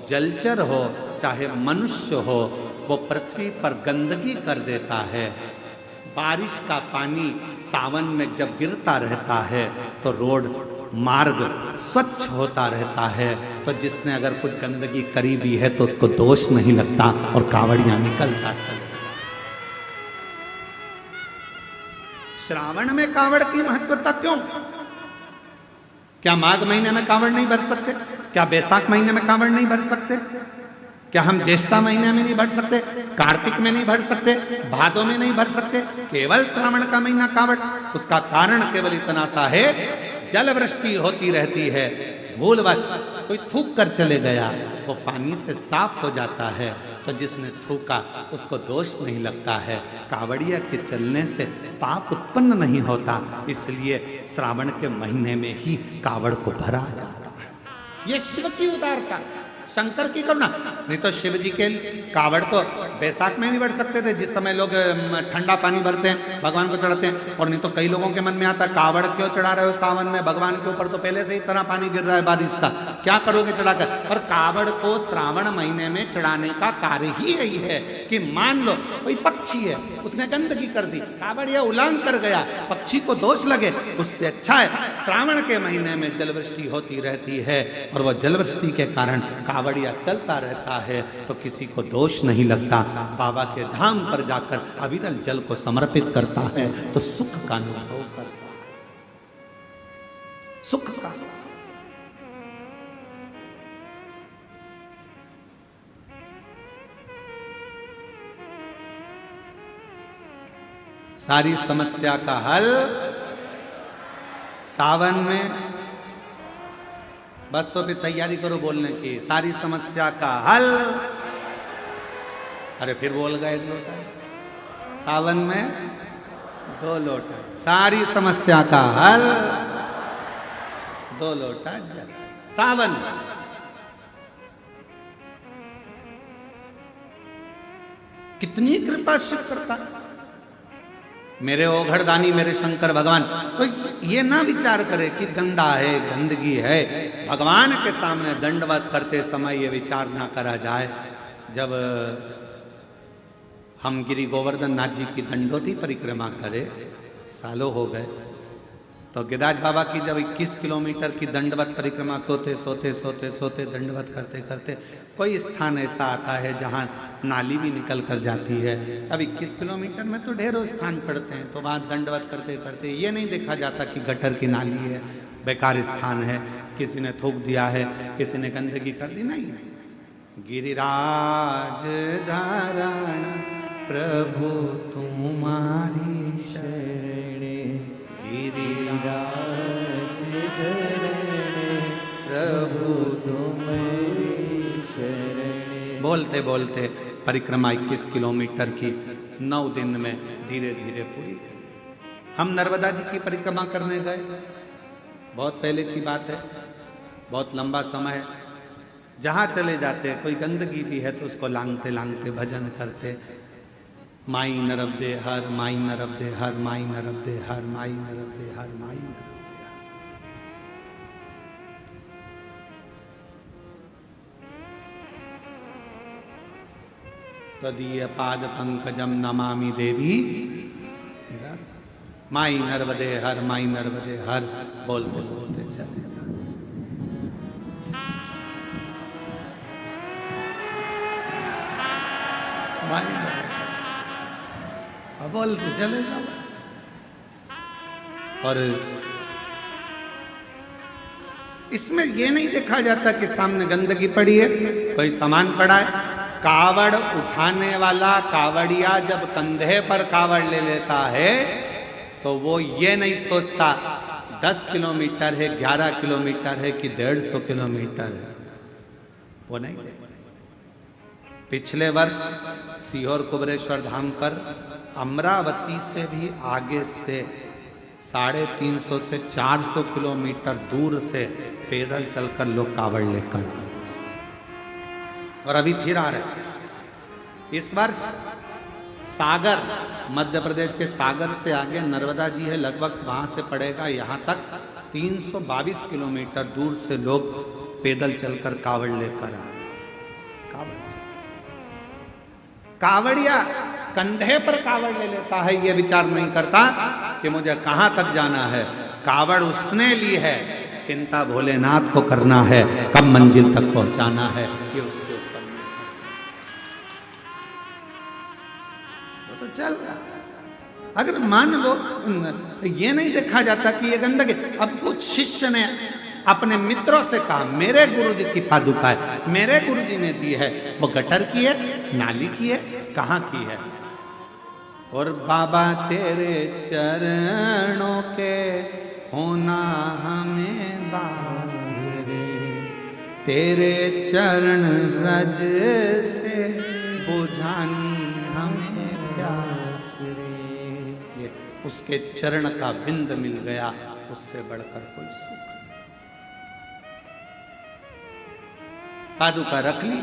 जलचर हो, चाहे मनुष्य हो, वो पृथ्वी पर गंदगी कर देता है। बारिश का पानी सावन में जब गिरता रहता है तो रोड मार्ग स्वच्छ होता रहता है। तो जिसने अगर कुछ गंदगी करी भी है तो उसको दोष नहीं लगता और कावड़िया निकलता चले। श्रावण में कावड़ की महत्वता क्यों? क्या माघ महीने में कावड़ नहीं भर सकते? क्या बैसाख महीने में कावड़ नहीं भर सकते? क्या हम ज्येष्ठा महीने में नहीं भर सकते? कार्तिक में नहीं भर सकते? भादों में नहीं भर सकते? केवल श्रावण का महीना कावड़? उसका कारण केवल इतना सा है, जल वृष्टि होती रहती है, भूलवश कोई थूक कर चले गया, वो पानी से साफ हो जाता है। तो जिसने थूका उसको दोष नहीं लगता है। कावड़िया के चलने से पाप उत्पन्न नहीं होता, इसलिए श्रावण के महीने में ही कावड़ को भरा जाता है। ये शिव की उदारता, शंकर की करुणा। नहीं तो शिव जी के कावड़ तो बैसाख में भी बढ़ सकते थे, जिस समय लोग ठंडा पानी भरते हैं भगवान को चढ़ाते हैं। और नहीं तो कई लोगों के मन में आता है कावड़ क्यों चढ़ा रहे हो सावन में, भगवान के ऊपर तो पहले से ही इतना पानी गिर रहा है बारिश का, क्या करोगे चढ़ाकर? और कावड़ को श्रावण महीने में चढ़ाने का कार्य ही यही है कि मान लो कोई पक्षी है, उसने गंदगी कर दी, कावड़िया उलांग कर गया, पक्षी को दोष लगे, उससे अच्छा है श्रावण के महीने में जलवृष्टि होती रहती है और वह जलवृष्टि के कारण कावड़िया चलता रहता है तो किसी को दोष नहीं लगता। बाबा के धाम पर जाकर अविरल जल को समर्पित करता है तो सुख का अनुभव करता है, सुख का। सारी समस्या का हल सावन में बस तो फिर तैयारी करो बोलने की, सारी समस्या का हल। अरे फिर बोल गए 1 लोटा, सावन में 2 लोटा, सारी समस्या का हल 2 लोटा जल। सावन कितनी कृपा शिव करता, मेरे ओघड़दानी मेरे शंकर भगवान। तो ये ना विचार करे कि गंदा है, गंदगी है। भगवान के सामने दंडवत करते समय ये विचार ना करा जाए। जब हम गिरि गोवर्धन नाथ जी की दंडोती परिक्रमा करे, सालों हो गए, तो गिरिराज बाबा की जब 21 किलोमीटर की दंडवत परिक्रमा सोते सोते सोते सोते दंडवत करते करते कोई स्थान ऐसा आता है जहाँ नाली भी निकल कर जाती है। अब 21 किलोमीटर में तो ढेरों स्थान पड़ते हैं, तो वहाँ दंडवत करते करते ये नहीं देखा जाता कि गटर की नाली है, बेकार स्थान है, किसी ने थूक दिया है, किसी ने गंदगी कर दी। नहीं, गिरिराज धारण प्रभु तुम्हारी शरणे, गिरिराज धरण प्रभु तुम्हारी शरणे। बोलते बोलते परिक्रमा 21 किलोमीटर की 9 दिन में धीरे धीरे पूरी करी। हम नर्मदा जी की परिक्रमा करने गए, बहुत पहले की बात है, बहुत लंबा समय है। जहाँ चले जाते कोई गंदगी भी है तो उसको लांगते लांगते भजन करते, माई नरब दे हर, माई नरब दे हर, माई नरब दे हर, माई नरब दे हर, माई नरब दे हर। तदीय पाद पंकजम नमामि देवी, माई नर्मदे हर, माई नर्मदे हर, बोलते बोलते चले। अब बोलते चले जाओ। और इसमें यह नहीं देखा जाता कि सामने गंदगी पड़ी है, कोई सामान पड़ा है। कावड़ उठाने वाला कावड़िया जब कंधे पर कावड़ ले लेता है तो वो ये नहीं सोचता 10 किलोमीटर है, 11 किलोमीटर है कि 150 किलोमीटर है, वो नहीं देखता। पिछले वर्ष सीहोर कुबरेश्वर धाम पर अमरावती से भी आगे से 350 से 400 किलोमीटर दूर से पैदल चलकर लोग कावड़ लेकर आए और अभी फिर आ रहे। इस वर्ष सागर, मध्य प्रदेश के सागर से आगे नर्मदा जी है, लगभग वहां से पड़ेगा यहाँ तक 322 किलोमीटर दूर से लोग पैदल चलकर कावड़ लेकर आ रहे। कावड़िया कंधे पर कावड़ ले लेता है, ये विचार नहीं करता कि मुझे कहां तक जाना है। कावड़ उसने ली है, चिंता भोलेनाथ को करना है, कब मंजिल तक पहुंचाना है ये उसके ऊपर। तो चल रहा, अगर मान लो ये नहीं देखा जाता कि ये गंदगी। अब कुछ शिष्य ने अपने मित्रों से कहा मेरे गुरुजी की पादुका है, मेरे गुरुजी ने दी है, वो गटर की है, नाली की है, कहाँ की है? और बाबा तेरे चरणों के होना हमें बास रे, तेरे चरण रज से बुझानी हमें प्यास रे। ये उसके चरण का बिंद मिल गया, उससे बढ़कर कोई सुख। पादुका रख ली,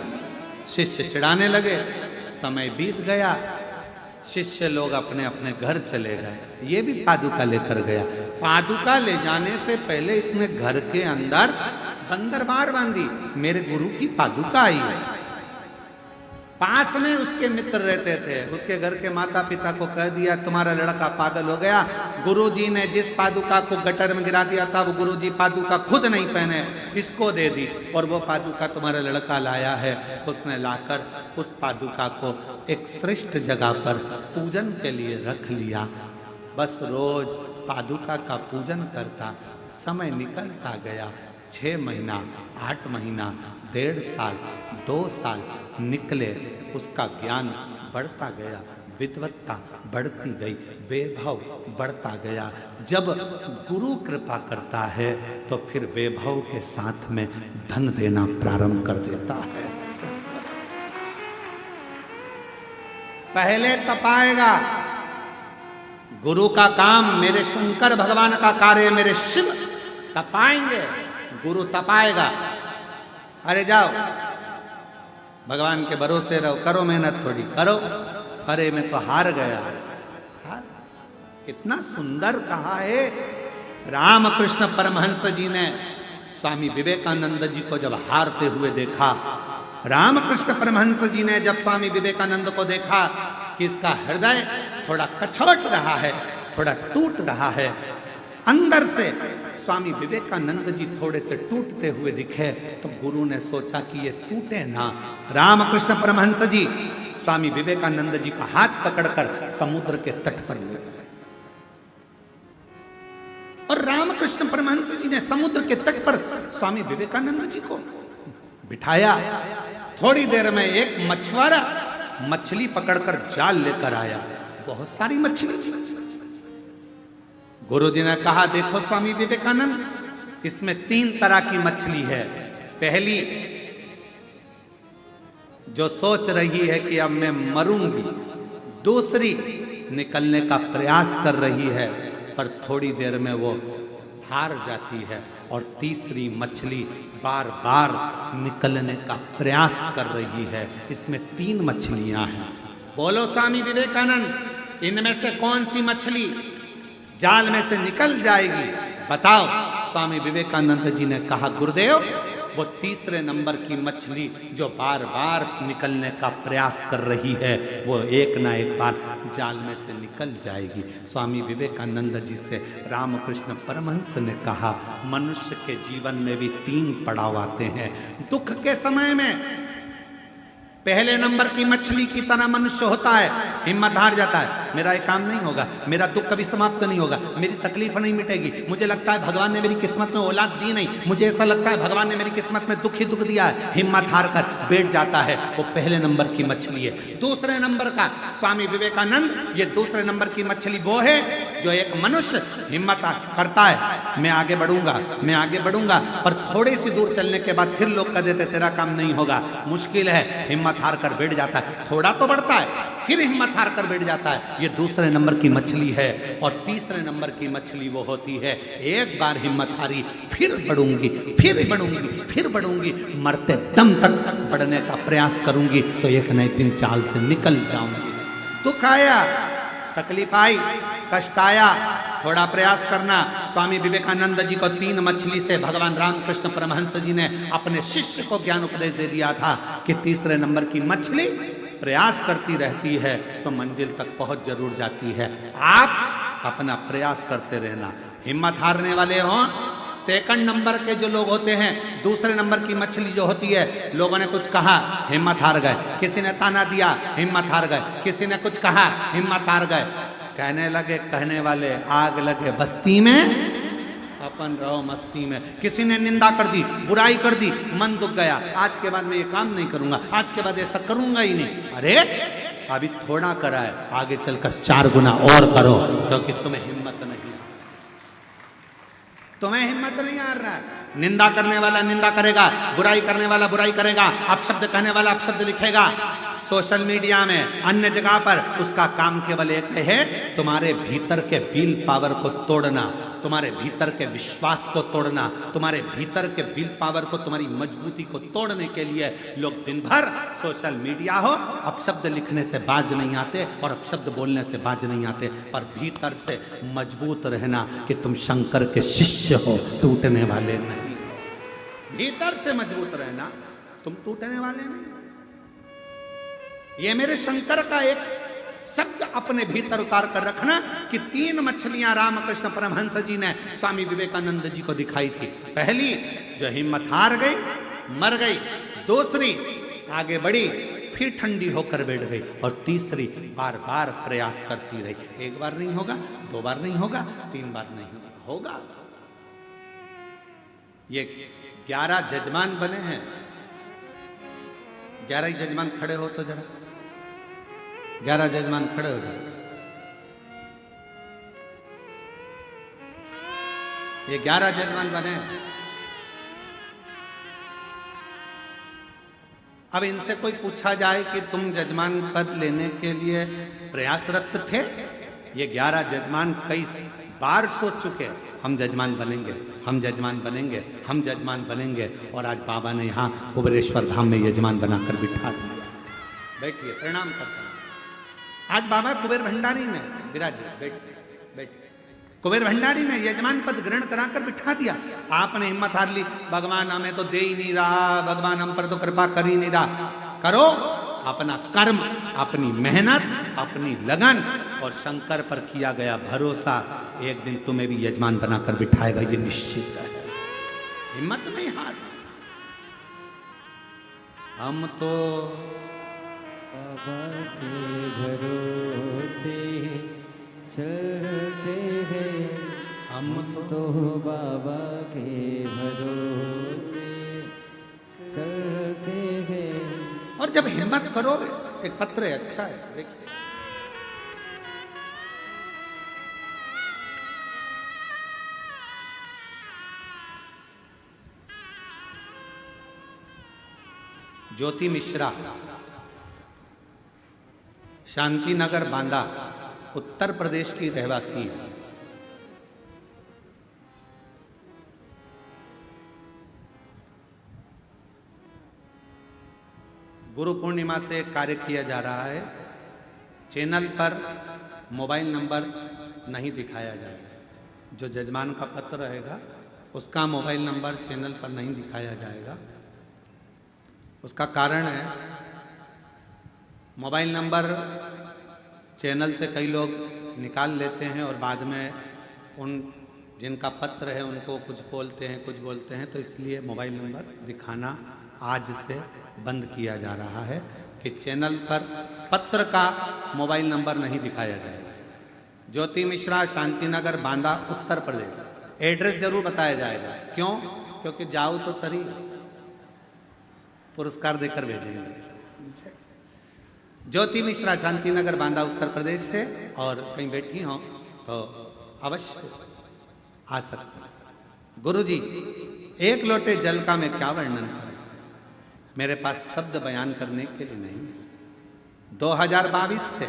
शिष्य चिढ़ाने लगे, समय बीत गया, शिष्य लोग अपने अपने घर चले गए। ये भी पादुका लेकर गया। पादुका ले जाने से पहले इसने घर के अंदर बंदरबार बांधी, मेरे गुरु की पादुका आई है। पास में उसके मित्र रहते थे, उसके घर के माता पिता को कह दिया तुम्हारा लड़का पागल हो गया। गुरुजी ने जिस पादुका को गटर में गिरा दिया था वो गुरुजी पादुका खुद नहीं पहने, इसको दे दी, और वो पादुका तुम्हारा लड़का लाया है। उसने लाकर उस पादुका को एक श्रेष्ठ जगह पर पूजन के लिए रख लिया। बस रोज पादुका का पूजन करता। समय निकलता गया, 6 महीना, 8 महीना, 1.5 साल, 2 साल निकले, उसका ज्ञान बढ़ता गया, विद्वत्ता बढ़ती गई, वैभव बढ़ता गया। जब गुरु कृपा करता है तो फिर वैभव के साथ में धन देना प्रारंभ कर देता है। पहले तपाएगा। गुरु का काम, मेरे शंकर भगवान का कार्य, मेरे शिव तपाएंगे, गुरु तपाएगा। अरे जाओ भगवान के भरोसे रहो, करो मेहनत थोड़ी करो। अरे मैं तो हार गया। कितना सुंदर कहा है रामकृष्ण परमहंस जी ने स्वामी विवेकानंद जी को जब हारते हुए देखा। रामकृष्ण परमहंस जी ने जब स्वामी विवेकानंद को देखा कि इसका हृदय थोड़ा कछोट रहा है, थोड़ा टूट रहा है, अंदर से स्वामी विवेकानंद जी थोड़े से टूटते हुए दिखे, तो गुरु ने सोचा कि ये टूटे ना। रामकृष्ण परमहंस जी स्वामी विवेकानंद जी का हाथ पकड़कर समुद्र के तट पर ले गए और रामकृष्ण परमहंस जी ने समुद्र के तट पर स्वामी विवेकानंद जी को बिठाया। थोड़ी देर में एक मछुआरा मछली पकड़कर जाल लेकर आया, बहुत सारी मछली थी। गुरु जी ने कहा, देखो स्वामी विवेकानंद, इसमें 3 तरह की मछली है। पहली जो सोच रही है कि अब मैं मरूंगी, दूसरी निकलने का प्रयास कर रही है पर थोड़ी देर में वो हार जाती है, और तीसरी मछली बार बार निकलने का प्रयास कर रही है। इसमें 3 मछलियां हैं। बोलो स्वामी विवेकानंद, इनमें से कौन सी मछली जाल में से निकल जाएगी, बताओ। स्वामी विवेकानंद जी ने कहा, गुरुदेव, वो तीसरे नंबर की मछली जो बार बार निकलने का प्रयास कर रही है, वो एक ना एक बार जाल में से निकल जाएगी। स्वामी विवेकानंद जी से रामकृष्ण परमहंस ने कहा, मनुष्य के जीवन में भी 3 पड़ाव आते हैं। दुख के समय में पहले नंबर की मछली की तरह मनुष्य होता है, हिम्मत हार जाता है, मेरा ये काम नहीं होगा, मेरा दुख कभी समाप्त नहीं होगा, मेरी तकलीफ नहीं मिटेगी, मुझे लगता है भगवान ने मेरी किस्मत में औलाद दी नहीं, मुझे ऐसा लगता है भगवान ने मेरी किस्मत में दुख ही दुख दिया है, हिम्मत हार कर बैठ जाता है। वो पहले नंबर की मछली है। दूसरे नंबर का स्वामी विवेकानंद, ये दूसरे नंबर की मछली वो है जो एक मनुष्य हिम्मत करता है, मैं आगे बढ़ूंगा, मैं आगे बढ़ूंगा, पर थोड़ी सी दूर चलने के बाद फिर लोग कह देते तेरा काम नहीं होगा, मुश्किल है, हिम्मत हार कर बैठ जाता है। थोड़ा तो बढ़ता है, फिर हिम्मत हार कर बैठ जाता है। ये दूसरे नंबर की मछली है। और तीसरे नंबर की मछली वो होती है, एक बार हिम्मत हारी, फिर बढ़ूंगी, फिर बढ़ूंगी, फिर बढ़ूंगी, मरते दम तक बढ़ने का प्रयास करूंगी, तो एक न एक दिन चाल से निकल जाऊंगी। दुख आया, तकलीफ आई, कष्ट आया, थोड़ा प्रयास करना। स्वामी विवेकानंद जी को 3 मछली से भगवान रामकृष्ण परमहंस जी ने अपने शिष्य को ज्ञान उपदेश दे दिया था कि तीसरे नंबर की मछली प्रयास करती रहती है तो मंजिल तक पहुंच जरूर जाती है। आप अपना प्रयास करते रहना। हिम्मत हारने वाले हों, सेकंड नंबर के जो लोग होते हैं, दूसरे नंबर की मछली जो होती है, लोगों ने कुछ कहा, हिम्मत हार गए, किसी ने ताना दिया, हिम्मत हार गए, किसी ने कुछ कहा, हिम्मत हार गए। कहने लगे कहने वाले, आग लगे बस्ती में, अपन रहो मस्ती में। किसी ने निंदा कर दी, बुराई कर दी, मन दुख गया, आज के बाद मैं ये काम नहीं करूंगा, आज के बाद ऐसा करूंगा ही नहीं। अरे अभी थोड़ा करा है, आगे चलकर 4 गुना और करो, क्योंकि तुम्हें हिम्मत नहीं, तुम्हें हिम्मत नहीं आ रहा है। निंदा करने वाला निंदा करेगा, बुराई करने वाला बुराई करेगा, अपशब्द कहने वाला अपशब्द लिखेगा सोशल मीडिया में, अन्य जगह पर। उसका काम केवल एक है, तुम्हारे भीतर के विल पावर को तोड़ना, तुम्हारे भीतर के विश्वास को तोड़ना, तुम्हारे भीतर के विल पावर को, तुम्हारी मजबूती को तोड़ने के लिए लोग दिन भर सोशल मीडिया हो, अपशब्द लिखने से बाज नहीं आते और अपशब्द बोलने से बाज नहीं आते, पर भीतर से मजबूत रहना कि तुम शंकर के शिष्य हो, टूटने वाले नहीं। भीतर से मजबूत रहना, तुम टूटने वाले नहीं। ये मेरे शंकर का एक शब्द अपने भीतर उतार कर रखना कि 3 मछलियां रामकृष्ण परमहंस जी ने स्वामी विवेकानंद जी को दिखाई थी। पहली जो हिम्मत हार गई, मर गई, दूसरी आगे बढ़ी, फिर ठंडी होकर बैठ गई, और तीसरी बार बार प्रयास करती रही। 1 बार नहीं होगा, 2 बार नहीं होगा, 3 बार नहीं होगा। ये 11 जजमान बने हैं। 11 ही जजमान खड़े हो तो जरा, 11 जजमान खड़े हो गए। ये 11 जजमान बने। अब इनसे कोई पूछा जाए कि तुम जजमान पद लेने के लिए प्रयासरत थे? ये 11 जजमान कई बार सोच चुके, हम जजमान बनेंगे, हम जजमान बनेंगे, हम जजमान बनेंगे, और आज बाबा ने यहाँ कुबेरेश्वर धाम में यजमान बनाकर बिठा दिया। बैठिए, प्रणाम करता हूं। आज बाबा कुबेर भंडारी ने, विराजिए, बैठ कुबेर भंडारी ने यजमान पद ग्रहण कराकर बिठा दिया। आपने हिम्मत हार ली, भगवान हमें तो दे ही नहीं रहा, भगवान हम पर तो कृपा कर ही नहीं रहा। करो अपना कर्म, अपनी मेहनत, अपनी लगन, और शंकर पर किया गया भरोसा एक दिन तुम्हें भी यजमान बनाकर बिठाएगा, ये निश्चित है। हिम्मत नहीं हार। हम तो बाबा के भरोसे चलते हैं, हम तो बाबा के भरोसे चलते हैं। और जब हिम्मत करो, एक पत्र है, अच्छा है, देखिए। ज्योति मिश्रा, शांति नगर बांदा, उत्तर प्रदेश की रहवासी है। गुरु पूर्णिमा से एक कार्य किया जा रहा है। चैनल पर मोबाइल नंबर नहीं दिखाया जाएगा। जो जजमान का पत्र रहेगा उसका मोबाइल नंबर चैनल पर नहीं दिखाया जाएगा। उसका कारण है, मोबाइल नंबर चैनल से कई लोग निकाल लेते हैं और बाद में उन जिनका पत्र है उनको कुछ बोलते हैं, तो इसलिए मोबाइल नंबर दिखाना आज से बंद किया जा रहा है कि चैनल पर पत्र का मोबाइल नंबर नहीं दिखाया जाएगा। ज्योति मिश्रा, शांतिनगर, बांदा, उत्तर प्रदेश। एड्रेस जरूर बताया जाएगा। क्यों? क्योंकि जाओ तो सही, पुरस्कार देकर भेजेंगे। ज्योति मिश्रा, शांतिनगर, बांदा, उत्तर प्रदेश से, और कहीं बैठी हो तो अवश्य आ सकते हैं। गुरुजी, एक लोटे जल का मैं क्या वर्णन करूं, मेरे पास शब्द बयान करने के लिए नहीं है। 2022 से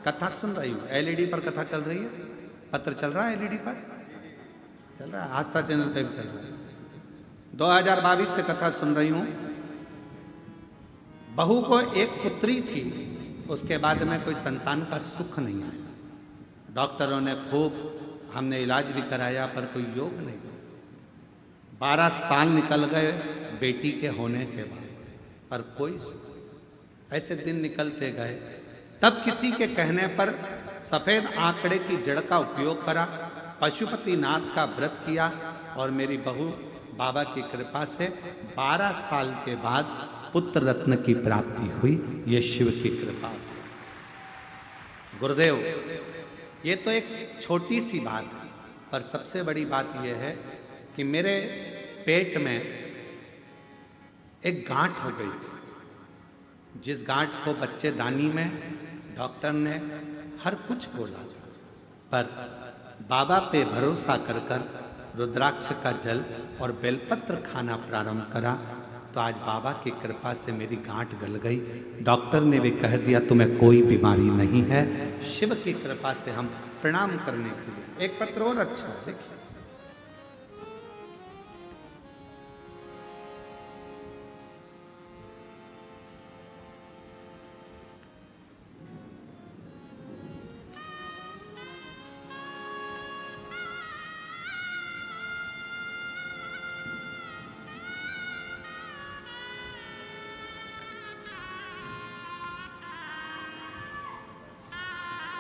कथा सुन रही हूँ। एलईडी पर कथा चल रही है, पत्र चल रहा है, एलईडी पर चल रहा है, आस्था चैनल पर भी चल रहा है। 2022 से कथा सुन रही हूँ। बहू को एक पुत्री थी, उसके बाद में कोई संतान का सुख नहीं आया। डॉक्टरों ने खूब, हमने इलाज भी कराया, पर कोई योग नहीं। 12 साल निकल गए बेटी के होने के बाद, पर कोई ऐसे दिन निकलते गए। तब किसी के कहने पर सफेद आंकड़े की जड़ का उपयोग करा, पशुपतिनाथ का व्रत किया, और मेरी बहू बाबा की कृपा से 12 साल के बाद पुत्र रत्न की प्राप्ति हुई। ये शिव की कृपा से। गुरुदेव, ये तो एक छोटी सी बात है, पर सबसे बड़ी बात यह है कि मेरे पेट में एक गांठ हो गई थी, जिस गांठ को बच्चेदानी में डॉक्टर ने हर कुछ बोला, पर बाबा पे भरोसा कर कर रुद्राक्ष का जल और बेलपत्र खाना प्रारंभ करा, तो आज बाबा की कृपा से मेरी गांठ गल गई। डॉक्टर ने भी कह दिया तुम्हें कोई बीमारी नहीं है। शिव की कृपा से हम प्रणाम करने के लिए एक पत्र और अच्छा देखिए।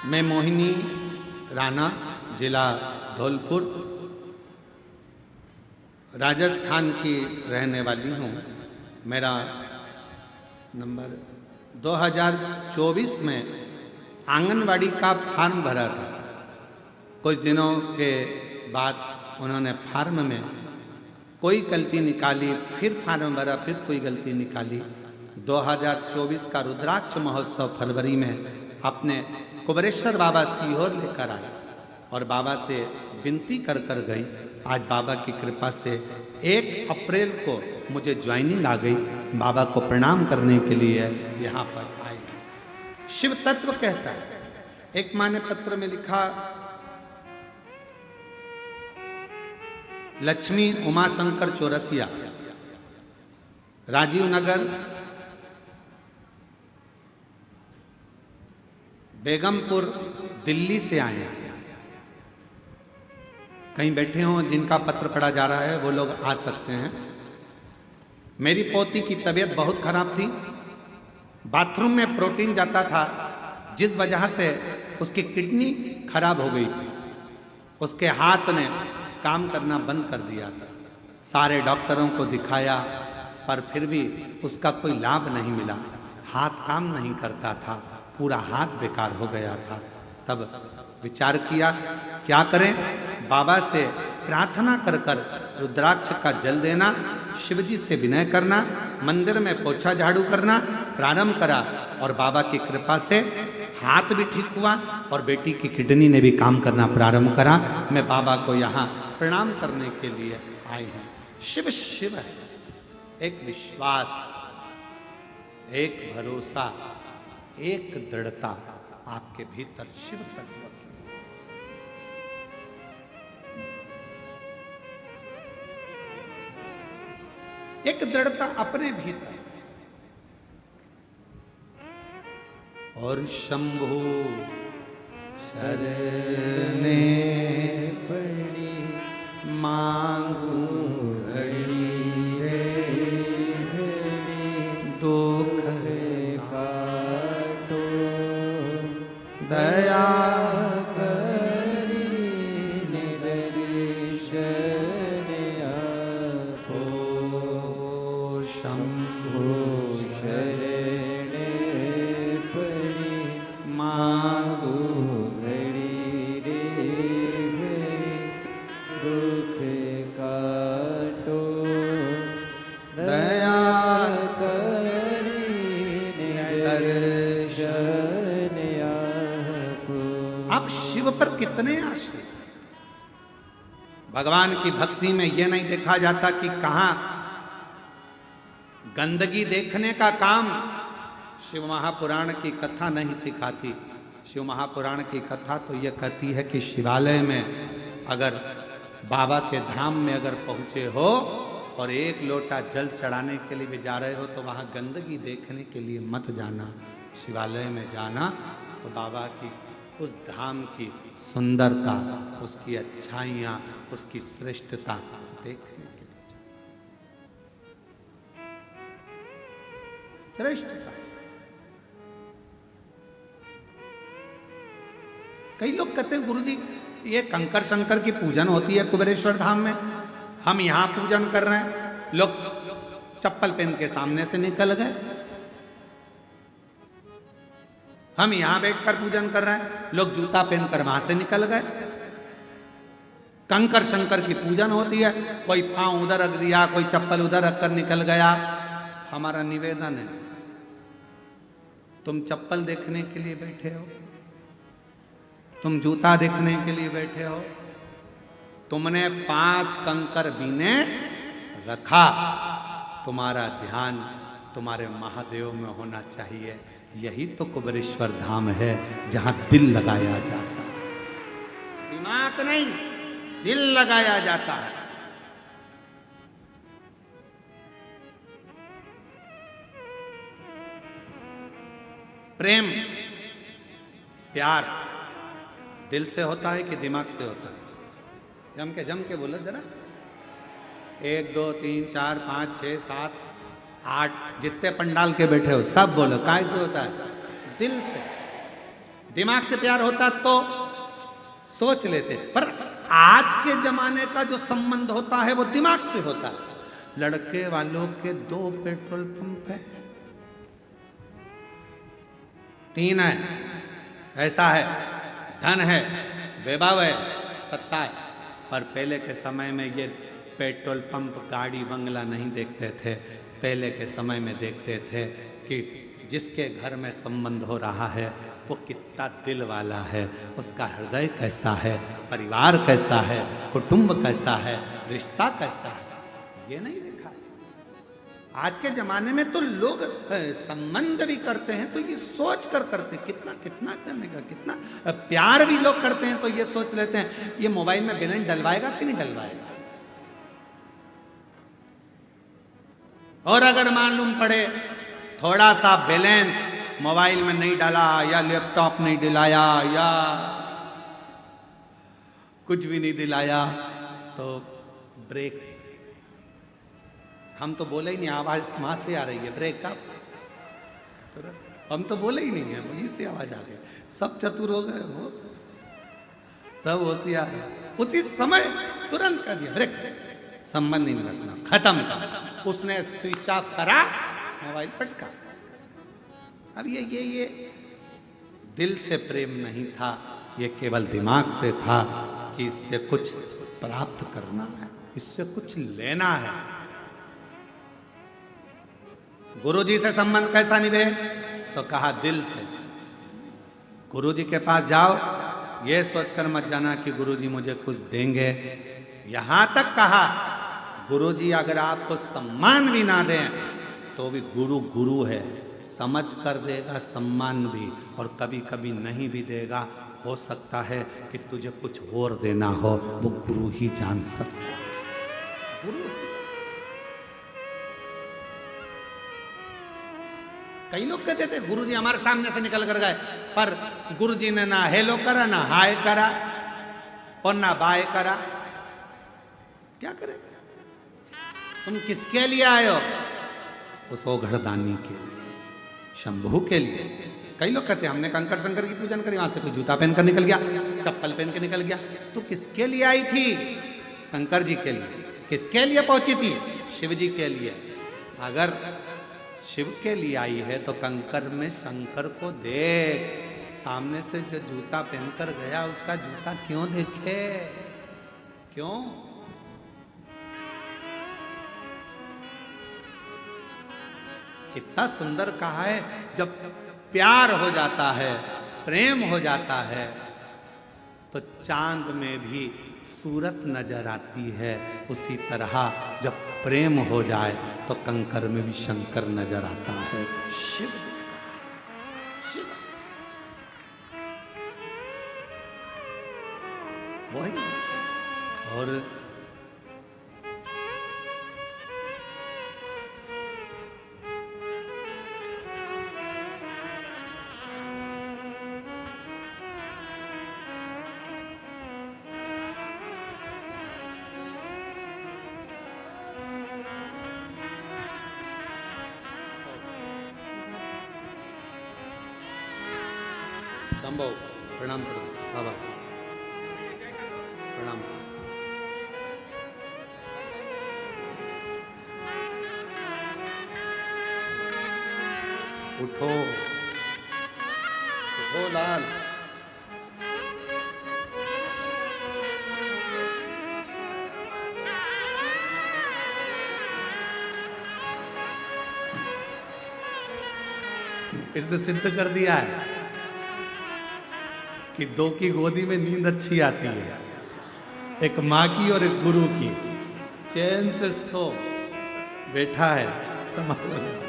मैं मोहिनी राणा, जिला धौलपुर, राजस्थान की रहने वाली हूँ। मेरा नंबर 2024 में आंगनवाड़ी का फॉर्म भरा था। कुछ दिनों के बाद उन्होंने फार्म में कोई गलती निकाली, फिर फार्म भरा, फिर कोई गलती निकाली। 2024 का रुद्राक्ष महोत्सव फरवरी में अपने कुबरेश्वर बाबा सीहोर लेकर आई और बाबा से विनती कर कर गई। आज बाबा की कृपा से 1 अप्रैल को मुझे ज्वाइनिंग आ गई। बाबा को प्रणाम करने के लिए यहाँ पर आई। शिव तत्व कहता है, एक माँ ने पत्र में लिखा, लक्ष्मी उमाशंकर चौरसिया, राजीव नगर, बेगमपुर, दिल्ली से आए हैं। कहीं बैठे हों जिनका पत्र पढ़ा जा रहा है वो लोग आ सकते हैं। मेरी पोती की तबीयत बहुत खराब थी। बाथरूम में प्रोटीन जाता था, जिस वजह से उसकी किडनी खराब हो गई थी। उसके हाथ ने काम करना बंद कर दिया था। सारे डॉक्टरों को दिखाया पर फिर भी उसका कोई लाभ नहीं मिला। हाथ काम नहीं करता था, पूरा हाथ बेकार हो गया था। तब विचार किया क्या करें। बाबा से प्रार्थना कर कर रुद्राक्ष का जल देना, शिवजी से विनय करना, मंदिर में पोछा झाड़ू करना प्रारंभ करा और बाबा की कृपा से हाथ भी ठीक हुआ और बेटी की किडनी ने भी काम करना प्रारंभ करा। मैं बाबा को यहाँ प्रणाम करने के लिए आई हूँ। शिव शिव है, एक विश्वास, एक भरोसा, एक दृढ़ता आपके भीतर शिव तत्व की। एक दृढ़ता अपने भीतर। और शंभु शरणे पड़ी मांगू घड़ी रे घड़ी दुख काटो दया करी निदर्शन आपो शंभु शरणे पड़ी मांगू घड़ी रे घड़ी दुख काटो दया करी दर्शन आपो। आप शिव पर कितने आश्रित। भगवान की भक्ति में यह नहीं देखा जाता कि कहां गंदगी देखने का काम शिव महापुराण की कथा नहीं सिखाती। शिव महापुराण की कथा तो यह कहती है कि शिवालय में अगर बाबा के धाम में अगर पहुंचे हो और 1 लोटा जल चढ़ाने के लिए भी जा रहे हो तो वहां गंदगी देखने के लिए मत जाना। शिवालय में जाना तो बाबा की उस धाम की सुंदरता, उसकी अच्छाइयाँ, उसकी श्रेष्ठता देखने के लिए श्रेष्ठता। कई लोग कहते हैं गुरुजी ये कंकर शंकर की पूजन होती है कुबेरेश्वर धाम में, हम यहां पूजन कर रहे हैं। लोग चप्पल पहन के सामने से निकल गए, हम यहां बैठकर पूजन कर रहे हैं, लोग जूता पहनकर वहां से निकल गए। कंकर शंकर की पूजन होती है, कोई पांव उधर रख दिया, कोई चप्पल उधर रखकर निकल गया। हमारा निवेदन है, तुम चप्पल देखने के लिए बैठे हो, तुम जूता देखने के लिए बैठे हो, तुमने 5 कंकर बीने रखा, तुम्हारा ध्यान तुम्हारे महादेव में होना चाहिए। यही तो कुबेरेश्वर धाम है जहां दिल लगाया जाता है, दिमाग नहीं, दिल लगाया जाता है। प्रेम प्यार दिल से होता है कि दिमाग से होता है? जम के बोलो जरा। 1 2 3 4 5 6 7 8 जितने पंडाल के बैठे हो सब बोलो, काय से होता है? दिल से। दिमाग से प्यार होता तो सोच लेते, पर आज के जमाने का जो संबंध होता है वो दिमाग से होता है। लड़के वालों के 2 पेट्रोल पंप है, 3 है, ऐसा है, धन है, वैभव है, सत्ता है। पर पहले के समय में ये पेट्रोल पंप, गाड़ी, बंगला नहीं देखते थे। पहले के समय में देखते थे कि जिसके घर में संबंध हो रहा है वो कितना दिल वाला है, उसका हृदय कैसा है, परिवार कैसा है, कुटुंब कैसा है, रिश्ता कैसा है, ये नहीं देखा। आज के जमाने में तो लोग संबंध भी करते हैं तो ये सोच कर करते हैं, कितना कितना करने का, कितना प्यार भी लोग करते हैं तो ये सोच लेते हैं ये मोबाइल में बैलेंस डलवाएगा कि नहीं डलवाएगा। और अगर मालूम पड़े थोड़ा सा बैलेंस मोबाइल में नहीं डाला या लैपटॉप नहीं दिलाया या कुछ भी नहीं दिलाया तो ब्रेक, हम तो बोले ही नहीं, आवाज वहां से आ रही है ब्रेक का, हम तो बोले ही नहीं है, वहीं से आवाज आ रही है। सब चतुर हो गए, वो सब होशियार, उसी समय तुरंत कर दिया ब्रेक, संबंध नहीं रखना, खत्म था। उसने स्विच ऑफ करा, मोबाइल पटका। अब ये दिल से प्रेम नहीं था, ये केवल दिमाग से था कि इससे कुछ प्राप्त करना है, इससे कुछ लेना है। गुरुजी से संबंध कैसा निभे, तो कहा दिल से। गुरुजी के पास जाओ, ये सोचकर मत जाना कि गुरुजी मुझे कुछ देंगे। यहां तक कहा गुरुजी अगर आपको सम्मान भी ना दें तो भी गुरु गुरु है, समझ कर देगा सम्मान भी, और कभी कभी नहीं भी देगा। हो सकता है कि तुझे कुछ और देना हो, वो गुरु ही जान सकता है। गुरु कई लोग कहते थे गुरुजी हमारे सामने से निकल कर गए, पर गुरुजी ने ना हेलो करा, ना हाय करा और ना बाय करा। क्या करे? तुम किसके लिए आए हो? उस ओघड़दानी के लिए, शंभू के लिए। कई लोग कहते हैं हमने कंकर शंकर की पूजन करी, वहां से कोई जूता पहन कर निकल गया, चप्पल पहन के निकल गया। तो किसके लिए आई थी? शंकर जी के लिए। किसके लिए पहुंची थी? शिव जी के लिए। अगर शिव के लिए आई है तो कंकर में शंकर को देख। सामने से जो जूता पहनकर गया उसका जूता क्यों देखे? क्यों? कितना सुंदर कहा है, जब प्यार हो जाता है, प्रेम हो जाता है तो चांद में भी सूरत नजर आती है। उसी तरह जब प्रेम हो जाए तो कंकर में भी शंकर नजर आता है, शिव शिव वही। और संभव प्रणाम करो बाबा, प्रणाम। उठो उठो लाल। इसने सिद्ध कर दिया है कि दो की गोदी में नींद अच्छी आती है, एक माँ की और एक गुरु की। चैन से सो, बैठा है संभाल।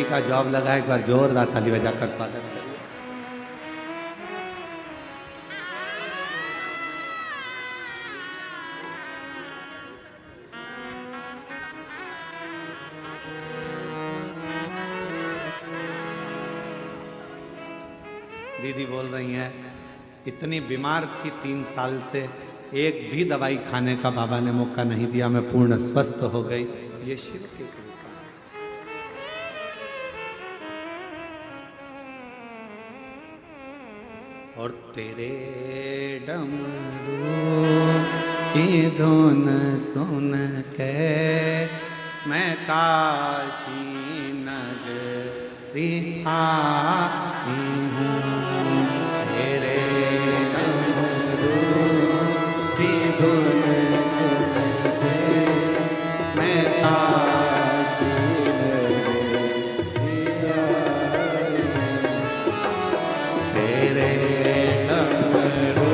का जॉब लगा, एक बार जोरदार ताली बजाकर स्वागत करिए। दीदी बोल रही हैं इतनी बीमार थी 3 साल से, एक भी दवाई खाने का बाबा ने मौका नहीं दिया, मैं पूर्ण स्वस्थ हो गई। ये शिव की कृपा। और तेरे डमरू की धुन सुन के मैं काशी नगरी आई हूँ। तेरे डमरू की धुन सुन के मैं काशी नगरी आई हूँ। तेरे डमरू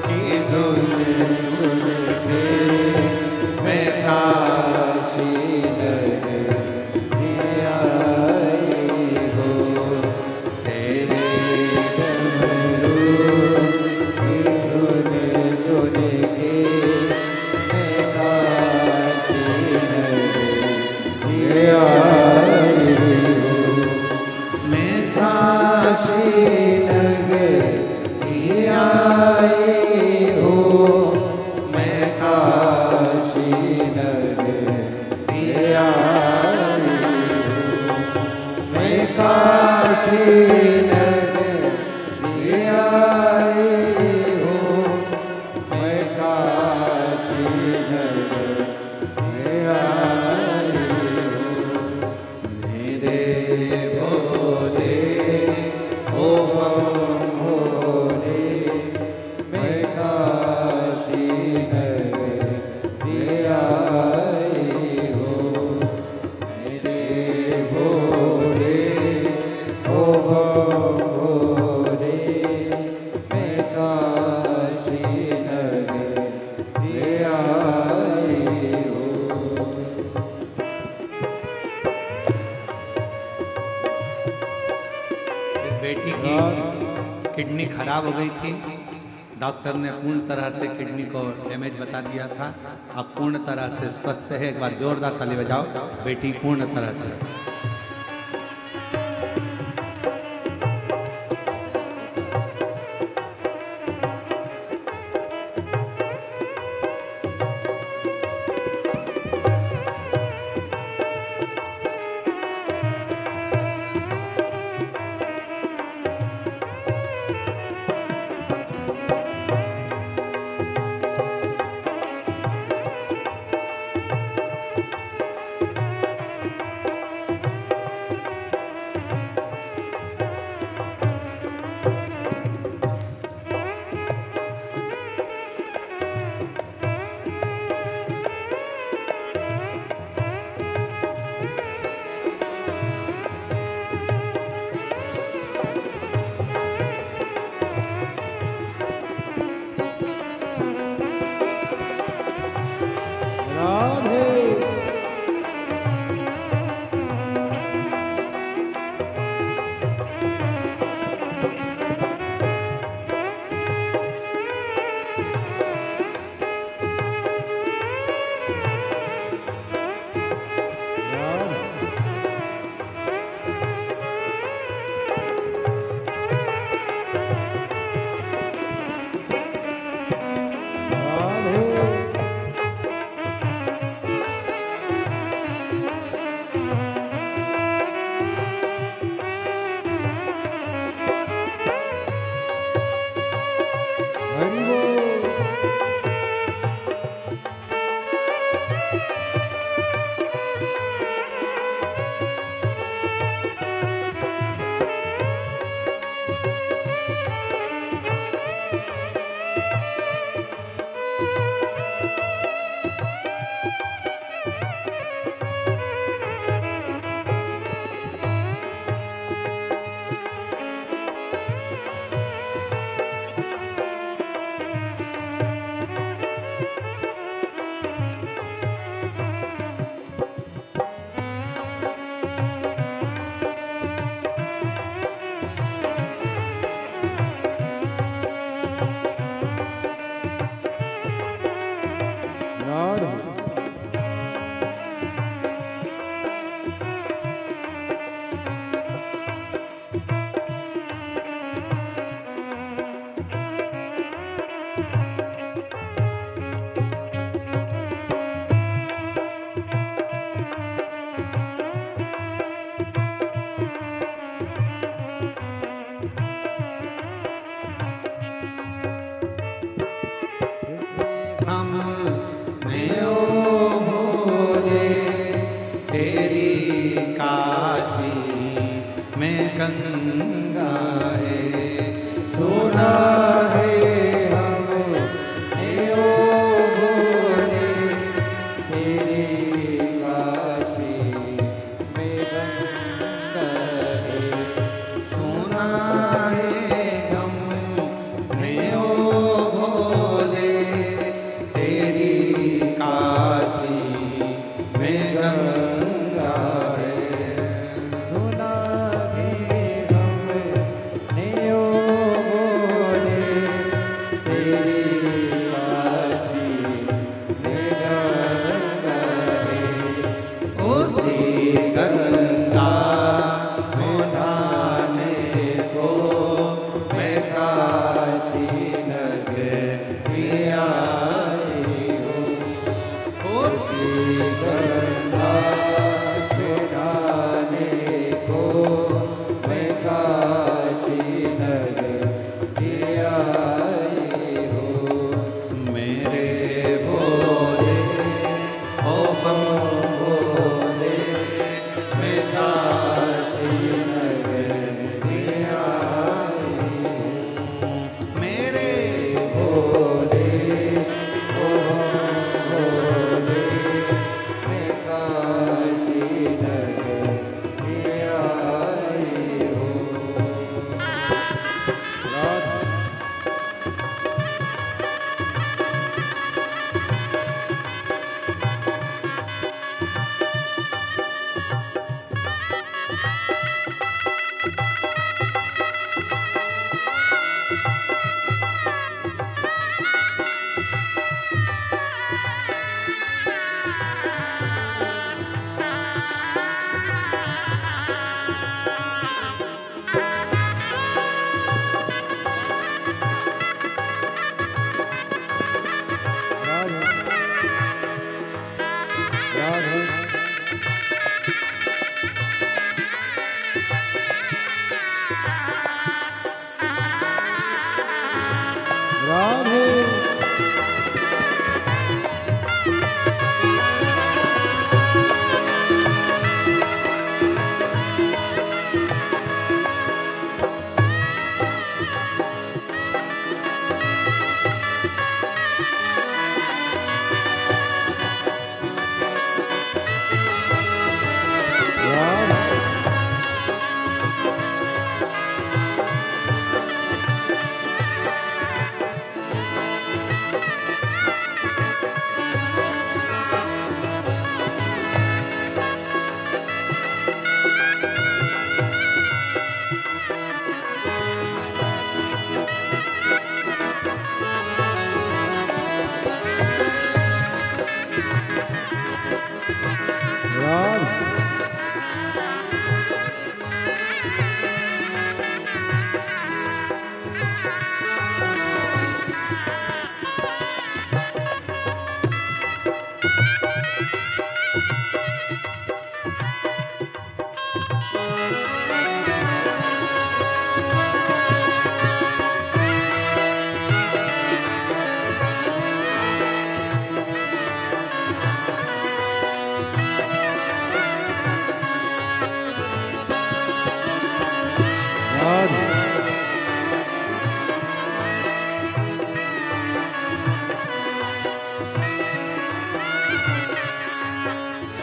की धुन सुन के मैं काशी नगरी आई हूँ। तेरे डमरू की धुन सुन के मैं काशी नगरी आई हूँ। मैं काशी नगरी आई हूँ। मैं काशी नगरी आई हूँ। मैं काशी नगरी आई हूँ। मैं काशी नगरी आई हूँ। मेरे भोले ओ बम भोले, मैं काशी नगरी आई हूँ। मेरे भोले ओ बम भोले, मैं काशी नगरी आई हूँ। इस बेटी की किडनी खराब हो गई थी। डॉक्टर ने पूर्ण तरह से किडनी को डैमेज बता दिया था। अब पूर्ण तरह से स्वस्थ है। एक बार जोरदार ताली बजाओ। बेटी पूर्ण तरह से गंगा में नहाने को मैं काशी नगरी आई हूँ। उसी गंगा में नहाने को मैं काशी नगरी आई हूँ। मेरे भोले ओ बम भोले मैं काशी नगरी आई हूँ। मेरे भोले ओ बम भोले मैं काशी नगरी आई हूँ।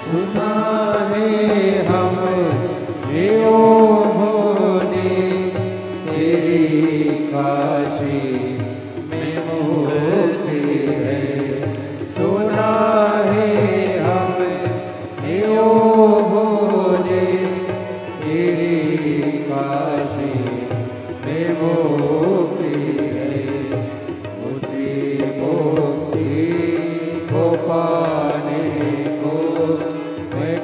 सुना है हम ओ भोले तेरी काशी में मूर्ति है। सुना है हम ओ भोले तेरी काशी में मुक्ति है। उसी मुक्ति को पाने को मैं